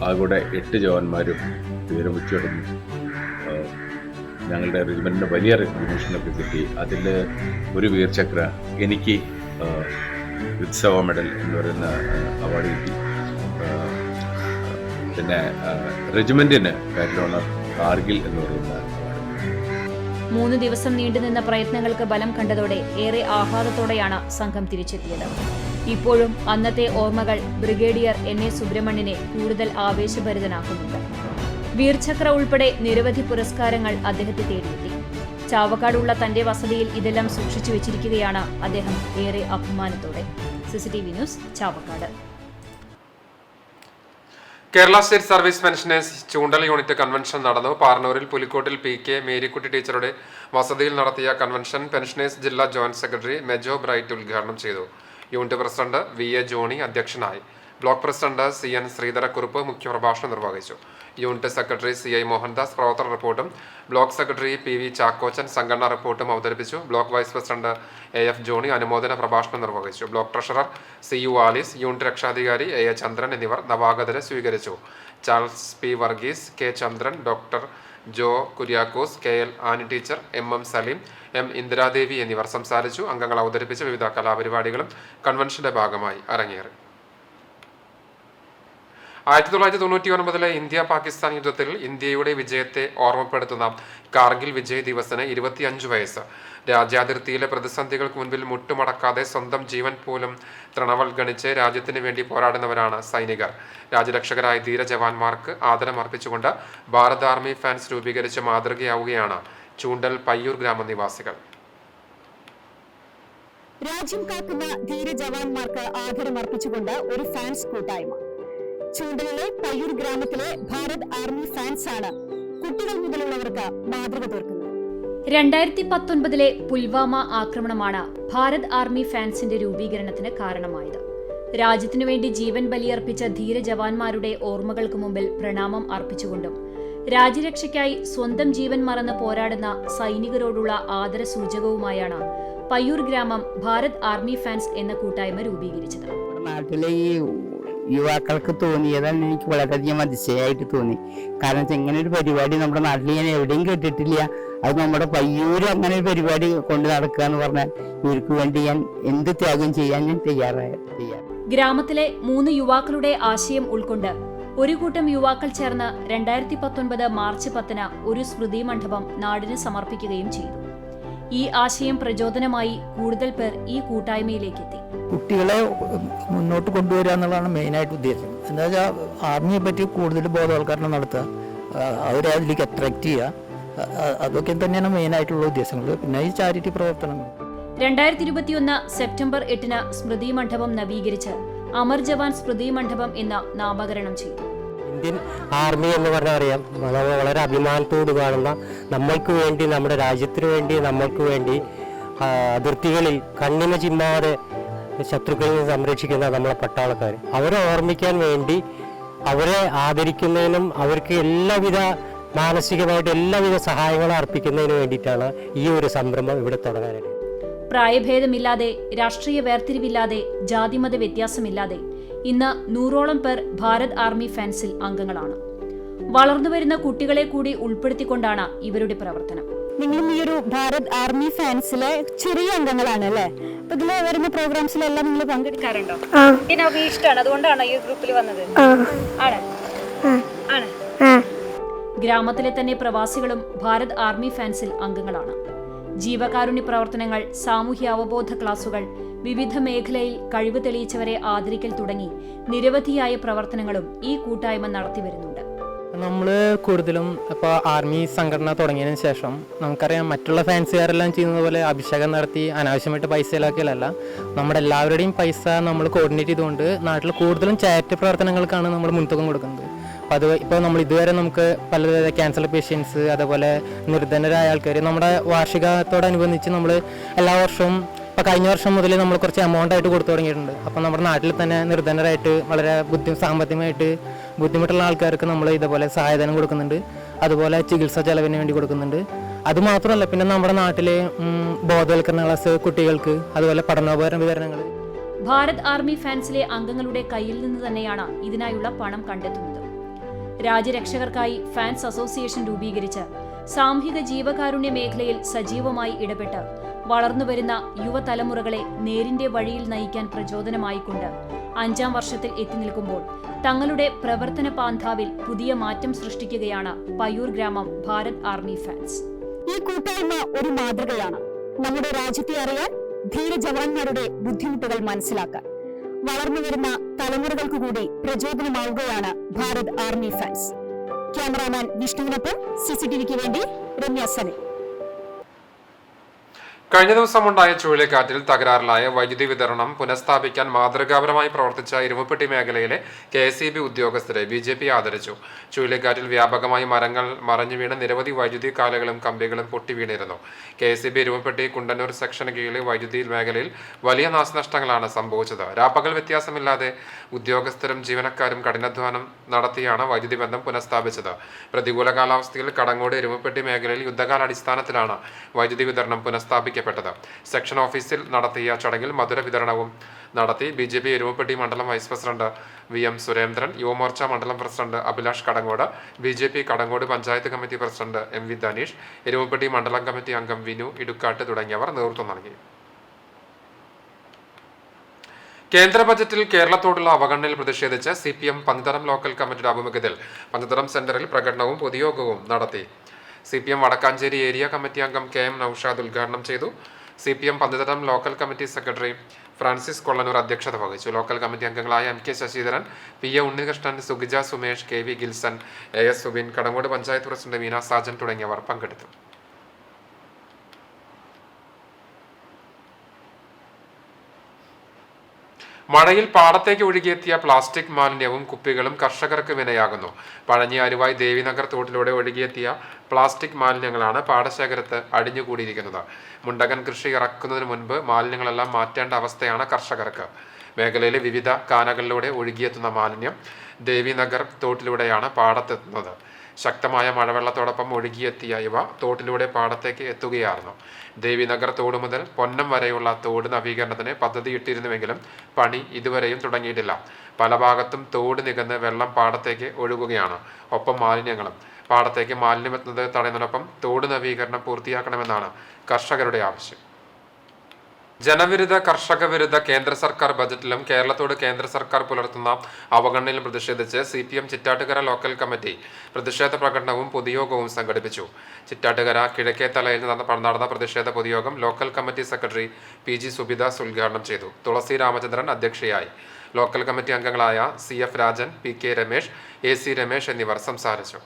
Speaker 10: ആകൂടെ 8 ജവാന്മാരും വീരമൃത്യു. ഞങ്ങളുടെ റെജിമെൻറ്റിന് വലിയ റെക്കഗ്നീഷനൊക്കെ കിട്ടി. അതിൽ ഒരു വീർചക്ര, എനിക്ക് ഉത്സവ മെഡൽ എന്ന് പറയുന്ന അവാർഡ് കിട്ടി. പിന്നെ റെജിമെൻറ്റിന് ബാറ്റിൽ ഓണർ കാർഗിൽ എന്ന് പറയുന്ന അവാർഡ്.
Speaker 2: 3 ദിവസം നീണ്ടുനിന്ന പ്രയത്നങ്ങൾക്ക് ബലം കണ്ടതോടെ ഏറെ ആഹ്ലാദത്തോടെയാണ് സംഘം തിരിച്ചെത്തിയത്. ഇപ്പോഴും അന്നത്തെ ഓർമ്മകൾ ബ്രിഗേഡിയർ NA സുബ്രഹ്മണ്യനെ കൂടുതൽ ആവേശഭരിതനാക്കുന്നുണ്ട്. വീർചക്ര ഉൾപ്പെടെ നിരവധി പുരസ്കാരങ്ങൾ അദ്ദേഹത്തെ തേടിയെത്തി. ചാവക്കാടുള്ള തന്റെ വസതിയിൽ ഇതെല്ലാം സൂക്ഷിച്ചു വെച്ചിരിക്കുകയാണ് അദ്ദേഹം ഏറെ അഭിമാനത്തോടെ. CCTV news, Chavakkad.
Speaker 1: Kerala state service pensioners Choondal unit convention നടന്നു. പാർനൂരിൽ പുലിക്കോട്ടിൽ PK മേരിക്കുട്ടി ടീച്ചറുടെ വസതിയിൽ നടത്തിയ കൺവെൻഷൻ പെൻഷനേഴ്സ് ജില്ലാ ജോയിന്റ് സെക്രട്ടറി മെജോ ബ്രൈറ്റ് ഉദ്ഘാടനം ചെയ്തു. യൂണിറ്റ് പ്രസിഡന്റ് VA ജോണി അധ്യക്ഷനായി. ബ്ലോക്ക് പ്രസിഡന്റ് CN ശ്രീധരക്കുറുപ്പ് മുഖ്യപ്രഭാഷണം നിർവഹിച്ചു. യൂണിറ്റ് സെക്രട്ടറി CI മോഹൻദാസ് പ്രവർത്തന റിപ്പോർട്ടും ബ്ലോക്ക് സെക്രട്ടറി PV ചാക്കോച്ചൻ സംഘടനാ റിപ്പോർട്ടും അവതരിപ്പിച്ചു. Block vice president AF Johny അനുമോദന പ്രഭാഷണം നിർവഹിച്ചു. Block treasurer CU Alice, unit രക്ഷാധികാരി A ചന്ദ്രൻ എന്നിവർ നവാഗതരെ സ്വീകരിച്ചു. Charles P Varghese, K Chandran, doctor Jo Kuriakose, KL Annie teacher, MM Saleem, M Indiradevi എന്നിവർ സംസാരിച്ചു. അംഗങ്ങൾ അവതരിപ്പിച്ച വിവിധ കലാപരിപാടികളും കൺവെൻഷന്റെ ഭാഗമായി അരങ്ങേറി. 1999 ഇന്ത്യ പാകിസ്ഥാൻ യുദ്ധത്തിൽ ഇന്ത്യയുടെ വിജയത്തെ ഓർമ്മപ്പെടുത്തുന്ന കാർഗിൽ വിജയ് ദിവസിന് 25 വയസ്സ്. രാജ്യാതിർത്തിയിലെ പ്രതിസന്ധികൾക്ക് മുൻപിൽ മുട്ടുമടക്കാതെ സ്വന്തം ജീവൻ പോലും തൃണവൽഗണിച്ച് രാജ്യത്തിന് വേണ്ടി പോരാടുന്നവരാണ് സൈനികർ. രാജ്യരക്ഷകരായ ധീര ജവാന്മാർക്ക് ആദരമർപ്പിച്ചുകൊണ്ട് ഭാരത് ആർമി ഫാൻസ് രൂപീകരിച്ച് മാതൃകയാവുകയാണ് ചൂണ്ടൽ പയ്യൂർ ഗ്രാമനിവാസികൾ.
Speaker 11: രാജ്യം കാക്കുന്ന ധീര ജവാന്മാർക്ക് ആദരമർപ്പിച്ചുകൊണ്ട് ഒരു ഫാൻസ് കൂട്ടായ്മ. ചൂണ്ടലിലെ പയ്യൂർ ഗ്രാമത്തിലെ ഭാരത് ആർമി ഫാൻസ് ആണ് കുട്ടികൾ മുതലുള്ളവർക്ക് മാതൃക തീർക്കുന്നത്.
Speaker 2: 2019 പുൽവാമ ആക്രമണമാണ് ഭാരത് ആർമി ഫാൻസിന്റെ രൂപീകരണത്തിന് കാരണമായത്. രാജ്യത്തിനു വേണ്ടി ജീവൻ ബലിയർപ്പിച്ച ധീര ജവാന്മാരുടെ ഓർമ്മകൾക്ക് മുമ്പിൽ പ്രണാമം അർപ്പിച്ചുകൊണ്ടും രാജ്യരക്ഷയ്ക്കായി സ്വന്തം ജീവൻ മറന്ന് പോരാടുന്ന സൈനികരോടുള്ള ആദരസൂചകവുമായാണ് പയ്യൂർ ഗ്രാമം ഭാരത് ആർമി ഫാൻസ് എന്ന കൂട്ടായ്മ രൂപീകരിച്ചത്.
Speaker 12: യുവാക്കൾക്ക് തോന്നിയതാണ് എനിക്ക് വളരെയധികം അതിശയമായിട്ട് തോന്നി. കാരണം ഇങ്ങനെ ഒരു പരിപാടി നമ്മുടെ നാട്ടിൽ ഞാൻ എവിടെയും കേട്ടിട്ടില്ല. അത് നമ്മുടെ പയ്യൂര് അങ്ങനെ ഒരു പരിപാടി കൊണ്ട് നടക്കുക എന്ന് പറഞ്ഞാൽ ഇവർക്ക് വേണ്ടി ഞാൻ എന്ത് ത്യാഗം ചെയ്യാൻ ഞാൻ തയ്യാറാണ്.
Speaker 2: ഗ്രാമത്തിലെ 3 യുവാക്കളുടെ ആശയം ഉൾക്കൊണ്ട് ഒരു കൂട്ടം യുവാക്കൾ ചേർന്ന് 2019 മാർച്ച് 10 ഒരു സ്മൃതി മണ്ഡപം നാടിന് സമർപ്പിക്കുകയും ചെയ്തു. ഈ ആശയം പ്രചോദനമായി കൂടുതൽ പേർ ഈ കൂട്ടായ്മയിലേക്കെത്തി.
Speaker 12: കുട്ടികളെ മുന്നോട്ട് കൊണ്ടുവരിക എന്നുള്ളതാണ് മെയിനായിട്ട് ഉദ്ദേശം. എന്താ വെച്ചാൽ ആർമിയെ പറ്റി കൂടുതൽ ബോധവൽക്കരണം നടത്തുക, അവരെ അതിലേക്ക് അട്രാക്ട് ചെയ്യുക, അതൊക്കെ തന്നെയാണ് മെയിനായിട്ടുള്ള ഉദ്ദേശങ്ങൾ. പിന്നെ ഈ ചാരിറ്റി പ്രവർത്തനങ്ങൾ.
Speaker 2: 2021 സെപ്റ്റംബർ 8 സ്മൃതി മണ്ഡപം നവീകരിച്ച് അമർ ജവാൻ സ്മൃതി മണ്ഡപം എന്ന നാമകരണം ചെയ്തു.
Speaker 13: ഇന്ത്യൻ ആർമി എന്ന് പറഞ്ഞാൽ അറിയാം, വളരെ അഭിമാനത്തോട് കാണുന്ന, നമ്മൾക്ക് വേണ്ടി, നമ്മുടെ രാജ്യത്തിന് വേണ്ടി, നമ്മൾക്ക് വേണ്ടി അതിർത്തികളിൽ കണ്ണിമ ചിമ്മാതെ ശത്രുക്കളിൽ നിന്ന് സംരക്ഷിക്കുന്ന നമ്മളെ പട്ടാളക്കാർ. അവരെ ഓർമ്മിക്കാൻ വേണ്ടി, അവരെ ആദരിക്കുന്നതിനും അവർക്ക് എല്ലാവിധ മാനസികമായിട്ട് എല്ലാവിധ സഹായങ്ങളും അർപ്പിക്കുന്നതിന് വേണ്ടിയിട്ടാണ് ഈ ഒരു സംരംഭം ഇവിടെ തുടങ്ങാനായിട്ട്.
Speaker 2: പ്രായഭേദമില്ലാതെ, രാഷ്ട്രീയ വേർതിരിവില്ലാതെ, ജാതിമത വ്യത്യാസമില്ലാതെ ഇന്ന് 100ഓളം പേർ ഭാരത് ആർമി ഫാൻസിൽ അംഗങ്ങളാണ്. വളർന്നുവരുന്ന കുട്ടികളെ കൂടി ഉൾപ്പെടുത്തിക്കൊണ്ടാണ് ഇവരുടെ പ്രവർത്തനം.
Speaker 11: നിങ്ങളും ഈ ഒരു ഭാരത് ആർമി ഫാൻസിലെ ചെറിയ അംഗങ്ങളാണ് അല്ലേ? അപ്പൊ ഇതിൽ വരുന്ന പ്രോഗ്രാംസിലെല്ലാം നിങ്ങൾ പങ്കെടുക്കാറുണ്ടോ? ഇഷ്ടമാണ്, അതുകൊണ്ടാണ് ഈ ഗ്രൂപ്പിൽ വന്നത്. ആണ്.
Speaker 2: ഗ്രാമത്തിലെ തന്നെ പ്രവാസികളും ഭാരത് ആർമി ഫാൻസിൽ അംഗങ്ങളാണ്. ജീവകാരുണ്യ പ്രവർത്തനങ്ങൾ, സാമൂഹ്യ അവബോധ ക്ലാസുകൾ, വിവിധ മേഖലയിൽ കഴിവ് തെളിയിച്ചവരെ ആദരിക്കൽ തുടങ്ങി നിരവധിയായ പ്രവർത്തനങ്ങളും ഈ കൂട്ടായ്മ നടത്തിവരുന്നുണ്ട്.
Speaker 13: നമ്മൾ കൂടുതലും ഇപ്പോൾ ആർമി സംഘടന തുടങ്ങിയതിന് ശേഷം നമുക്കറിയാം, മറ്റുള്ള ഫാൻസുകാരെല്ലാം ചെയ്യുന്നത് പോലെ അഭിഷേകം നടത്തി അനാവശ്യമായിട്ട് പൈസ ഇലാക്കിയല്ല, നമ്മുടെ എല്ലാവരുടെയും പൈസ നമ്മൾ കോർഡിനേറ്റ് ചെയ്തുകൊണ്ട് നാട്ടിൽ കൂടുതലും ചാരിറ്റി പ്രവർത്തനങ്ങൾക്കാണ് നമ്മൾ മുൻതൂക്കം കൊടുക്കുന്നത്. അപ്പോൾ അത് ഇപ്പോൾ നമ്മൾ ഇതുവരെ നമുക്ക് പല ക്യാൻസർ പേഷ്യൻസ്, അതേപോലെ നിർധനരായ ആൾക്കാർ, നമ്മുടെ വാർഷികത്തോടനുബന്ധിച്ച് നമ്മൾ എല്ലാ വർഷവും, ഇപ്പോൾ കഴിഞ്ഞ വർഷം മുതൽ നമ്മൾ കുറച്ച് എമൗണ്ട് ആയിട്ട് കൊടുത്തു തുടങ്ങിയിട്ടുണ്ട്. അപ്പോൾ നമ്മുടെ നാട്ടിൽ തന്നെ നിർധനരായിട്ട് വളരെ സാമ്പത്തികമായിട്ട് ബുദ്ധിമുട്ടുള്ള ആൾക്കാർക്ക് നമ്മൾ ഇതുപോലെ സഹായധനം കൊടുക്കുന്നുണ്ട്. അതുപോലെ ചികിത്സാ ചെലവിന് വേണ്ടി കൊടുക്കുന്നുണ്ട്. അതുമാത്രമല്ല, പിന്നെ നമ്മുടെ നാട്ടിലെ ബോധവൽക്കരണ ക്ലാസ് കുട്ടികൾക്ക്, അതുപോലെ പഠനോപകരണ വിതരണങ്ങൾ.
Speaker 2: ഭാരത് ആർമി ഫാൻസിലെ അംഗങ്ങളുടെ കയ്യിൽ നിന്ന് തന്നെയാണ് ഇതിനായുള്ള പണം കണ്ടെത്തുന്നത്. രാജ്യരക്ഷകർക്കായി ഫാൻസ് അസോസിയേഷൻ രൂപീകരിച്ച് സാമൂഹിക ജീവകാരുണ്യ മേഖലയിൽ സജീവമായി ഇടപെട്ട് വളർന്നുവരുന്ന യുവതലമുറകളെ നേരിന്റെ വഴിയിൽ നയിക്കാൻ പ്രചോദനമായിക്കൊണ്ട് 5ാം വർഷത്തിൽ എത്തി നിൽക്കുമ്പോൾ തങ്ങളുടെ പ്രവർത്തന പാന്താവിൽ പുതിയ മാറ്റം സൃഷ്ടിക്കുകയാണ് പയ്യൂർ ഗ്രാമം ഭാരത് ആർമി ഫാൻസ്.
Speaker 11: ഈ കൂട്ടായ്മ ഒരു മാതൃകയാണ്. നമ്മുടെ രാജ്യത്തെ അറിയാൻ, ധീര ജവാന്മാരുടെ ബുദ്ധിമുട്ടുകൾ മനസ്സിലാക്കാൻ, വളർന്നുവരുന്ന തലമുറകൾക്ക് കൂടി പ്രചോദനമാവുകയാണ് ഭാരത് ആർമി ഫാൻസ്. ക്യാമറാമാൻ വിഷ്ണുവിനൊപ്പം CCTVക്ക് വേണ്ടി രമ്യ സനി.
Speaker 1: കഴിഞ്ഞ ദിവസമുണ്ടായ ചുഴലിക്കാറ്റിൽ തകരാറിലായ വൈദ്യുതി വിതരണം പുനഃസ്ഥാപിക്കാൻ മാതൃകാപരമായി പ്രവർത്തിച്ച ഇരുമുപ്പെട്ടി മേഖലയിലെ KSEB ഉദ്യോഗസ്ഥരെ BJP ആദരിച്ചു. ചുഴലിക്കാറ്റിൽ വ്യാപകമായി മരങ്ങൾ മറഞ്ഞു വീണ് നിരവധി വൈദ്യുതി കാലുകളും കമ്പികളും പൊട്ടിവീണിരുന്നു. KSEB ഇരുമുപ്പെട്ടി കുണ്ടന്നൂർ സെക്ഷന് കീഴിലെ വൈദ്യുതി മേഖലയിൽ വലിയ നാശനഷ്ടങ്ങളാണ് സംഭവിച്ചത്. രാപ്പകൽ വ്യത്യാസമില്ലാതെ ഉദ്യോഗസ്ഥരും ജീവനക്കാരും കഠിനാധ്വാനം നടത്തിയാണ് വൈദ്യുതി ബന്ധം പുനഃസ്ഥാപിച്ചത്. പ്രതികൂല കാലാവസ്ഥയിൽ കടങ്ങോട് ഇരുമുപ്പെട്ടി മേഖലയിൽ യുദ്ധകാലാടിസ്ഥാനത്തിലാണ് വൈദ്യുതി വിതരണം പുനഃസ്ഥാപിക്കുന്നത്. സെക്ഷൻ ഓഫീസിൽ നടത്തിയ ചടങ്ങിൽ മധുര വിതരണവും നടത്തി. BJP എരുമപ്പെട്ടി മണ്ഡലം vice president VM Surendran, Yuvamorcha മണ്ഡലം president Abhilash Kadangode, BJP Kadangode panchayat committee president MV Dhaneesh, Erumapetty മണ്ഡലം കമ്മിറ്റി അംഗം വിനു ഇടുക്കാട്ട് തുടങ്ങിയവർ നേതൃത്വം നൽകി. കേന്ദ്ര ബജറ്റിൽ കേരളത്തോടുള്ള അവഗണനയിൽ പ്രതിഷേധിച്ച് CPM പന്തളം ലോക്കൽ കമ്മിറ്റിയുടെ ആഭിമുഖ്യത്തിൽ പന്തളം സെന്ററിൽ പ്രകടനവും പൊതുയോഗവും നടത്തി. CPM വടക്കാഞ്ചേരി ഏരിയ കമ്മിറ്റി അംഗം KM നൌഷാദ് ഉദ്ഘാടനം ചെയ്തു. CPM Panthalam local committee secretary Francis Kollanur അധ്യക്ഷത വഹിച്ചു. ലോക്കൽ കമ്മിറ്റി അംഗങ്ങളായ MK ശശിധരൻ, PA ഉണ്ണികൃഷ്ണൻ, സുഗിജ Sumesh, KV Gilson, AS Subin, Kadangode panchayat president Meena Sajan തുടങ്ങിയവർ പങ്കെടുത്തു. മഴയിൽ പാടത്തേക്ക് ഒഴുകിയെത്തിയ പ്ലാസ്റ്റിക് മാലിന്യവും കുപ്പികളും കർഷകർക്ക് വിനയാകുന്നു. പഴഞ്ഞി അരുവായി ദേവിനഗർ തോട്ടിലൂടെ ഒഴുകിയെത്തിയ പ്ലാസ്റ്റിക് മാലിന്യങ്ങളാണ് പാടശേഖരത്ത് അടിഞ്ഞുകൂടിയിരിക്കുന്നത്. മുണ്ടകൻ കൃഷി ഇറക്കുന്നതിന് മുൻപ് മാലിന്യങ്ങളെല്ലാം മാറ്റേണ്ട അവസ്ഥയാണ് കർഷകർക്ക്. മേഖലയിലെ വിവിധ കാനകളിലൂടെ ഒഴുകിയെത്തുന്ന മാലിന്യം ദേവിനഗർ തോട്ടിലൂടെയാണ് പാടത്തെത്തുന്നത്. ശക്തമായ മഴവെള്ളത്തോടൊപ്പം ഒഴുകിയെത്തിയ ഇവ തോട്ടിലൂടെ പാടത്തേക്ക് എത്തുകയായിരുന്നു. ദേവിനഗർ തോട് മുതൽ പൊന്നം വരെയുള്ള തോട് നവീകരണത്തിന് പദ്ധതിയിട്ടിരുന്നുവെങ്കിലും പണി ഇതുവരെയും തുടങ്ങിയിട്ടില്ല. പല ഭാഗത്തും തോട് നികന്ന് വെള്ളം പാടത്തേക്ക് ഒഴുകുകയാണ്. ഒപ്പം മാലിന്യങ്ങളും. പാടത്തേക്ക് മാലിന്യമെത്തുന്നത് തടയുന്നതിനൊപ്പം തോട് നവീകരണം പൂർത്തിയാക്കണമെന്നാണ് കർഷകരുടെ ആവശ്യം. ജനവിരുദ്ധ കർഷക വിരുദ്ധ കേന്ദ്ര സർക്കാർ ബജറ്റിലും കേരളത്തോട് കേന്ദ്ര സർക്കാർ പുലർത്തുന്ന അവഗണനയിലും പ്രതിഷേധിച്ച് CPM ചിറ്റാട്ടുകര ലോക്കൽ കമ്മിറ്റി പ്രതിഷേധ പ്രകടനവും പൊതുയോഗവും സംഘടിപ്പിച്ചു. ചിറ്റാട്ടുകര കിഴക്കേത്തലയിൽ നടന്ന പ്രതിഷേധ പൊതുയോഗം local committee secretary PG Subidas ഉദ്ഘാടനം ചെയ്തു. തുളസി രാമചന്ദ്രൻ അധ്യക്ഷയായി. ലോക്കൽ കമ്മിറ്റി അംഗങ്ങളായ CF Rajan, PK Ramesh, AC Ramesh എന്നിവർ സംസാരിച്ചു.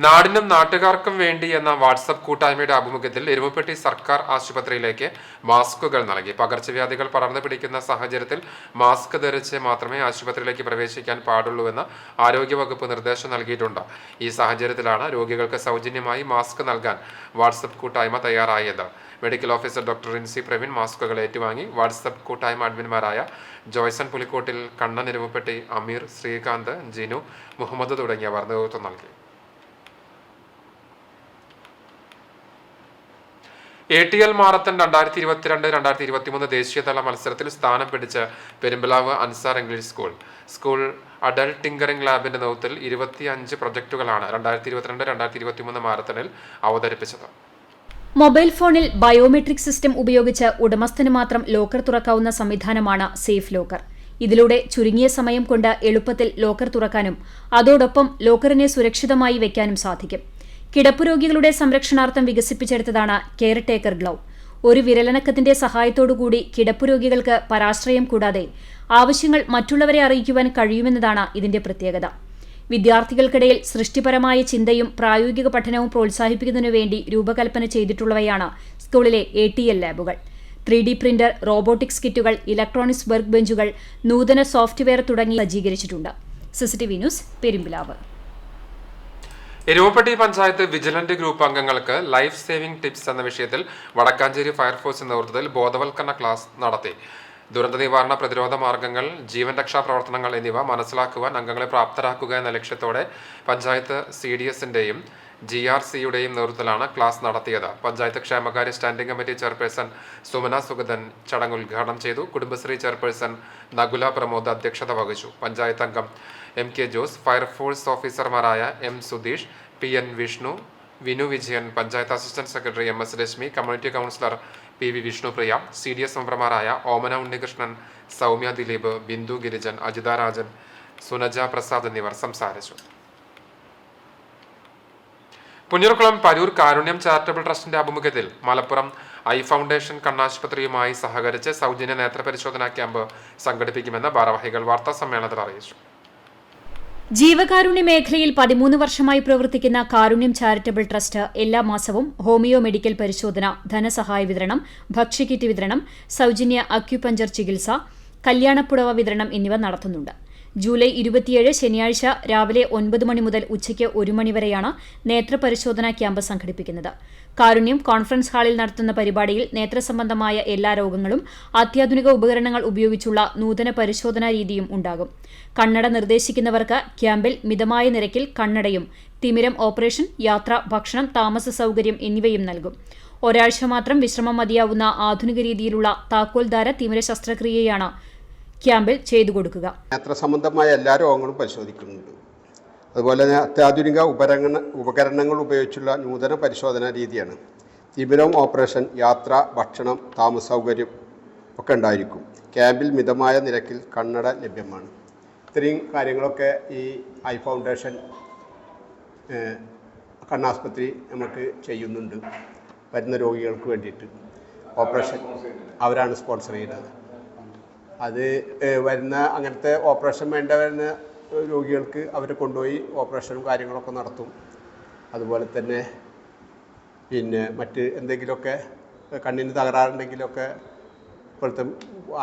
Speaker 1: നാടിനും നാട്ടുകാർക്കും വേണ്ടി എന്ന വാട്സപ്പ് കൂട്ടായ്മയുടെ ആഭിമുഖ്യത്തിൽ എരുമപ്പെട്ടി സർക്കാർ ആശുപത്രിയിലേക്ക് മാസ്കുകൾ നൽകി. പകർച്ചവ്യാധികൾ പടർന്നു പിടിക്കുന്ന സാഹചര്യത്തിൽ മാസ്ക് ധരിച്ച് മാത്രമേ ആശുപത്രിയിലേക്ക് പ്രവേശിക്കാൻ പാടുള്ളൂവെന്ന് ആരോഗ്യവകുപ്പ് നിർദ്ദേശം നൽകിയിട്ടുണ്ട്. ഈ സാഹചര്യത്തിലാണ് രോഗികൾക്ക് സൗജന്യമായി മാസ്ക് നൽകാൻ വാട്സപ്പ് കൂട്ടായ്മ തയ്യാറായത്. Medical officer doctor Rincy Praveen മാസ്കുകൾ ഏറ്റുവാങ്ങി. വാട്സപ്പ് കൂട്ടായ്മ അഡ്മിന്മാരായ ജോയ്സൺ പുലിക്കോട്ടിൽ, കണ്ണൻ എരുമപ്പെട്ടി, അമീർ, ശ്രീകാന്ത്, ജിനു, മുഹമ്മദ് തുടങ്ങിയവർ നേതൃത്വം നൽകി. ATL മാരത്തൺ 2022-2023 ദേശീയതല മത്സരത്തിൽ സ്ഥാനം പിടിച്ച Perumpilavu Ansar English school adult tinkering ലാബിന്റെ നേതൃത്വത്തിൽ 25 പ്രൊജക്ടുകളാണ് 2022-2023 മാരത്തണിൽ അവതരിപ്പിച്ചത്.
Speaker 2: മൊബൈൽ ഫോണിൽ ബയോമെട്രിക് സിസ്റ്റം ഉപയോഗിച്ച് ഉടമസ്ഥന് മാത്രം ലോക്കർ തുറക്കാവുന്ന സംവിധാനമാണ് സേഫ് ലോക്കർ. ഇതിലൂടെ ചുരുങ്ങിയ സമയം കൊണ്ട് എളുപ്പത്തിൽ ലോക്കർ തുറക്കാനും അതോടൊപ്പം ലോക്കറിനെ സുരക്ഷിതമായി വയ്ക്കാനും സാധിക്കും. കിടപ്പുരോഗികളുടെ സംരക്ഷണാർത്ഥം വികസിപ്പിച്ചെടുത്തതാണ് കെയർ ടേക്കർ ഗ്ലൗ. ഒരു വിരലനക്കത്തിന്റെ സഹായത്തോടുകൂടി കിടപ്പുരോഗികൾക്ക് പരാശ്രയം കൂടാതെ ആവശ്യങ്ങൾ മറ്റുള്ളവരെ അറിയിക്കുവാൻ കഴിയുമെന്നതാണ് ഇതിന്റെ പ്രത്യേകത. വിദ്യാർത്ഥികൾക്കിടയിൽ സൃഷ്ടിപരമായ ചിന്തയും പ്രായോഗിക പഠനവും പ്രോത്സാഹിപ്പിക്കുന്നതിനു വേണ്ടി രൂപകൽപ്പന ചെയ്തിട്ടുള്ളവയാണ് സ്കൂളിലെ ATL ലാബുകൾ. 3D പ്രിന്റർ, റോബോട്ടിക്സ് കിറ്റുകൾ, ഇലക്ട്രോണിക്സ് വർക്ക് ബെഞ്ചുകൾ, നൂതന സോഫ്റ്റ്വെയർ തുടങ്ങി സജ്ജീകരിച്ചിട്ടുണ്ട്. CCTV news, Perumpilavu.
Speaker 1: Erumappetty panchayat vigilant group അംഗങ്ങൾക്ക് ലൈഫ് സേവിംഗ് ടിപ്സ് എന്ന വിഷയത്തിൽ വടക്കാഞ്ചേരി ഫയർഫോഴ്സ് നേതൃത്വത്തിൽ ബോധവൽക്കരണ ക്ലാസ് നടത്തി. ദുരന്ത നിവാരണ, പ്രതിരോധ മാർഗങ്ങൾ, ജീവൻ രക്ഷാ പ്രവർത്തനങ്ങൾ എന്നിവ മനസ്സിലാക്കുവാൻ അംഗങ്ങളെ പ്രാപ്തരാക്കുക എന്ന ലക്ഷ്യത്തോടെ പഞ്ചായത്ത് CDSന്റെയും GRCയുടെയും നേതൃത്വത്തിലാണ് ക്ലാസ് നടത്തിയത്. പഞ്ചായത്ത് ക്ഷേമകാര്യ standing committee chairperson Sumana Sugathan ചടങ്ങ് ഉദ്ഘാടനം ചെയ്തു. കുടുംബശ്രീ ചെയർപേഴ്സൺ നകുല പ്രമോദ് അധ്യക്ഷത വഹിച്ചു. പഞ്ചായത്ത് അംഗം MK ജോസ്, ഫയർഫോഴ്സ് ഓഫീസർമാരായ M Sudheesh, PN Vishnu, Vinu Vijayan, panchayat assistant secretary MS Reshmi, community counsellor PV Vishnupriya, CDS മെമ്പർമാരായ ഓമന ഉണ്ണികൃഷ്ണൻ, സൗമ്യ ദിലീപ്, ബിന്ദു ഗിരിജൻ, അജിത രാജൻ, സുനജ പ്രസാദ് എന്നിവർ സംസാരിച്ചു. പുന്നൂർകുളം പരൂർ കാരുണ്യം ചാരിറ്റബിൾ ട്രസ്റ്റിന്റെ ആഭിമുഖ്യത്തിൽ മലപ്പുറം ഐ ഫൗണ്ടേഷൻ കണ്ണാശുപത്രിയുമായി സഹകരിച്ച് സൗജന്യ നേത്രപരിശോധനാ ക്യാമ്പ് സംഘടിപ്പിക്കുമെന്ന് ഭാരവാഹികൾ വാർത്താസമ്മേളനത്തിൽ അറിയിച്ചു.
Speaker 2: ജീവകാരുണ്യ മേഖലയിൽ 13 വർഷമായി പ്രവർത്തിക്കുന്ന കാരുണ്യം ചാരിറ്റബിൾ ട്രസ്റ്റ് എല്ലാ മാസവും ഹോമിയോ മെഡിക്കൽ പരിശോധന, ധനസഹായ വിതരണം, ഭക്ഷ്യക്കിറ്റ് വിതരണം, സൗജന്യ അക്യുപഞ്ചർ ചികിത്സ, കല്യാണപ്പുടവ വിതരണം എന്നിവ നടത്തുന്നുണ്ട്. ജൂലൈ 27 ശനിയാഴ്ച രാവിലെ 9 മണി മുതൽ ഉച്ചയ്ക്ക് 1 മണി വരെയാണ് നേത്രപരിശോധനാ ക്യാമ്പ് സംഘടിപ്പിക്കുന്നത്. കാരുണ്യം കോൺഫറൻസ് ഹാളിൽ നടത്തുന്ന പരിപാടിയിൽ നേത്രസംബന്ധമായ എല്ലാ രോഗങ്ങളും അത്യാധുനിക ഉപകരണങ്ങൾ ഉപയോഗിച്ചുള്ള നൂതന പരിശോധനാ രീതിയും ഉണ്ടാകും. കണ്ണട നിർദ്ദേശിക്കുന്നവർക്ക് ക്യാമ്പിൽ മിതമായ നിരക്കിൽ കണ്ണടയും, തിമിരം ഓപ്പറേഷൻ, യാത്ര, ഭക്ഷണം, താമസ സൗകര്യം എന്നിവയും നൽകും. ഒരാഴ്ച മാത്രം വിശ്രമം മതിയാവുന്ന ആധുനിക രീതിയിലുള്ള താക്കോൽദാര തിമിര ശസ്ത്രക്രിയയാണ് ക്യാമ്പിൽ ചെയ്തു കൊടുക്കുക.
Speaker 14: നേത്ര സംബന്ധമായ എല്ലാ രോഗങ്ങളും പരിശോധിക്കുന്നുണ്ട്. അതുപോലെ തന്നെ അത്യാധുനിക ഉപകരണങ്ങൾ ഉപയോഗിച്ചുള്ള നൂതന പരിശോധനാ രീതിയാണ്. തിമിരം ഓപ്പറേഷൻ, യാത്ര, ഭക്ഷണം, താമസ സൗകര്യം ഒക്കെ ഉണ്ടായിരിക്കും. ക്യാമ്പിൽ മിതമായ നിരക്കിൽ കണ്ണട ലഭ്യമാണ്. ഇത്രയും കാര്യങ്ങളൊക്കെ ഈ ഐ ഫൗണ്ടേഷൻ കണ്ണാസ്പത്രി നമുക്ക് ചെയ്യുന്നുണ്ട്. വരുന്ന രോഗികൾക്ക് വേണ്ടിയിട്ട് ഓപ്പറേഷൻ അവരാണ് സ്പോൺസർ ചെയ്യുന്നത്. അത് വരുന്ന അങ്ങനത്തെ ഓപ്പറേഷൻ വേണ്ട വരുന്ന രോഗികൾക്ക് അവരെ കൊണ്ടുപോയി ഓപ്പറേഷനും കാര്യങ്ങളൊക്കെ നടത്തും. അതുപോലെ തന്നെ പിന്നെ മറ്റ് എന്തെങ്കിലുമൊക്കെ കണ്ണിന് തകരാറുണ്ടെങ്കിലൊക്കെ ഇപ്പോഴത്തെ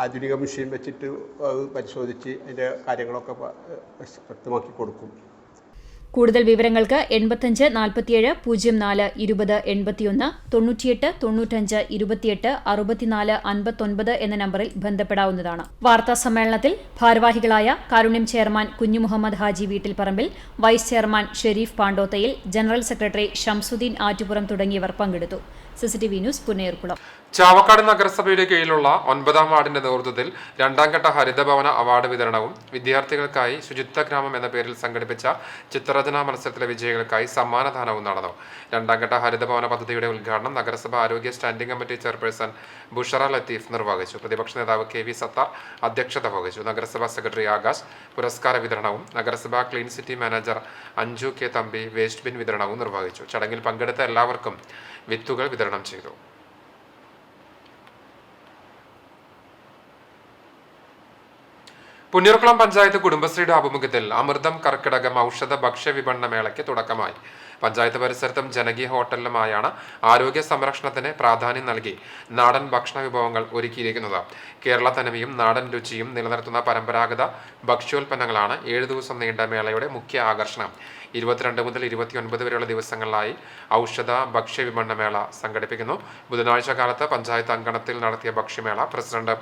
Speaker 14: ആധുനിക മെഷീൻ വെച്ചിട്ട് അത് പരിശോധിച്ച് അതിൻ്റെ കാര്യങ്ങളൊക്കെ വ്യക്തമാക്കി കൊടുക്കും.
Speaker 2: കൂടുതൽ വിവരങ്ങൾക്ക് 85 47 04 20 81 98 95 28 64 59 എന്ന നമ്പറിൽ ബന്ധപ്പെടാവുന്നതാണ്. വാർത്താ സമ്മേളനത്തിൽ ഭാരവാഹികളായ കാരുണ്യം ചെയർമാൻ കുഞ്ഞു മുഹമ്മദ് ഹാജി വീട്ടിൽപ്പറമ്പിൽ, വൈസ് ചെയർമാൻ ഷെരീഫ് പാണ്ടോത്തയിൽ, ജനറൽ സെക്രട്ടറി ഷംസുദ്ദീൻ ആറ്റുപുറം തുടങ്ങിയവർ പങ്കെടുത്തു. CCTV news Punnayurkulam.
Speaker 1: ചാവക്കാട് നഗരസഭയുടെ കീഴിലുള്ള 9ാം വാർഡിന്റെ നേതൃത്വത്തിൽ 2ാം ഘട്ട ഹരിതഭവന അവാർഡ് വിതരണവും വിദ്യാർത്ഥികൾക്കായി ശുചിത്വ ഗ്രാമം എന്ന പേരിൽ സംഘടിപ്പിച്ച ചിത്രരചനാ മത്സരത്തിലെ വിജയികൾക്കായി സമ്മാനദാനവും നടന്നു. 2ാം ഘട്ട ഹരിതഭവന പദ്ധതിയുടെ ഉദ്ഘാടനം നഗരസഭ ആരോഗ്യ standing committee chairperson Bushra Latheef നിർവഹിച്ചു. പ്രതിപക്ഷ നേതാവ് KV സത്താർ അധ്യക്ഷത വഹിച്ചു. നഗരസഭാ സെക്രട്ടറി ആകാശ് പുരസ്കാര വിതരണവും നഗരസഭാ clean city manager Anju K. Thampi waste bin വിതരണവും നിർവഹിച്ചു. ചടങ്ങിൽ പങ്കെടുത്ത എല്ലാവർക്കും വിത്തുകൾ വിതരണം ചെയ്തു. പുന്നയൂർക്കുളം പഞ്ചായത്ത് കുടുംബശ്രീയുടെ ആഭിമുഖ്യത്തിൽ അമൃതം കർക്കിടകം ഔഷധ ഭക്ഷ്യ വിപണന മേളയ്ക്ക് തുടക്കമായി. പഞ്ചായത്ത് പരിസരത്തും ജനകീയ ഹോട്ടലിലുമായാണ് ആരോഗ്യ സംരക്ഷണത്തിന് പ്രാധാന്യം നൽകി നാടൻ ഭക്ഷണ വിഭവങ്ങൾ ഒരുക്കിയിരിക്കുന്നത്. കേരള തനിമയും നാടൻ രുചിയും നിലനിർത്തുന്ന പരമ്പരാഗത ഭക്ഷ്യോൽപ്പന്നങ്ങളാണ് 7 ദിവസം നീണ്ട മേളയുടെ മുഖ്യ ആകർഷണം. 22 മുതൽ 29 വരെയുള്ള ദിവസങ്ങളിലായി ഔഷധ ഭക്ഷ്യ വിപണന മേള സംഘടിപ്പിക്കുന്നു. ബുധനാഴ്ച കാലത്ത് പഞ്ചായത്ത് അങ്കണത്തിൽ നടത്തിയ ഭക്ഷ്യമേള പ്രസിഡന്റ്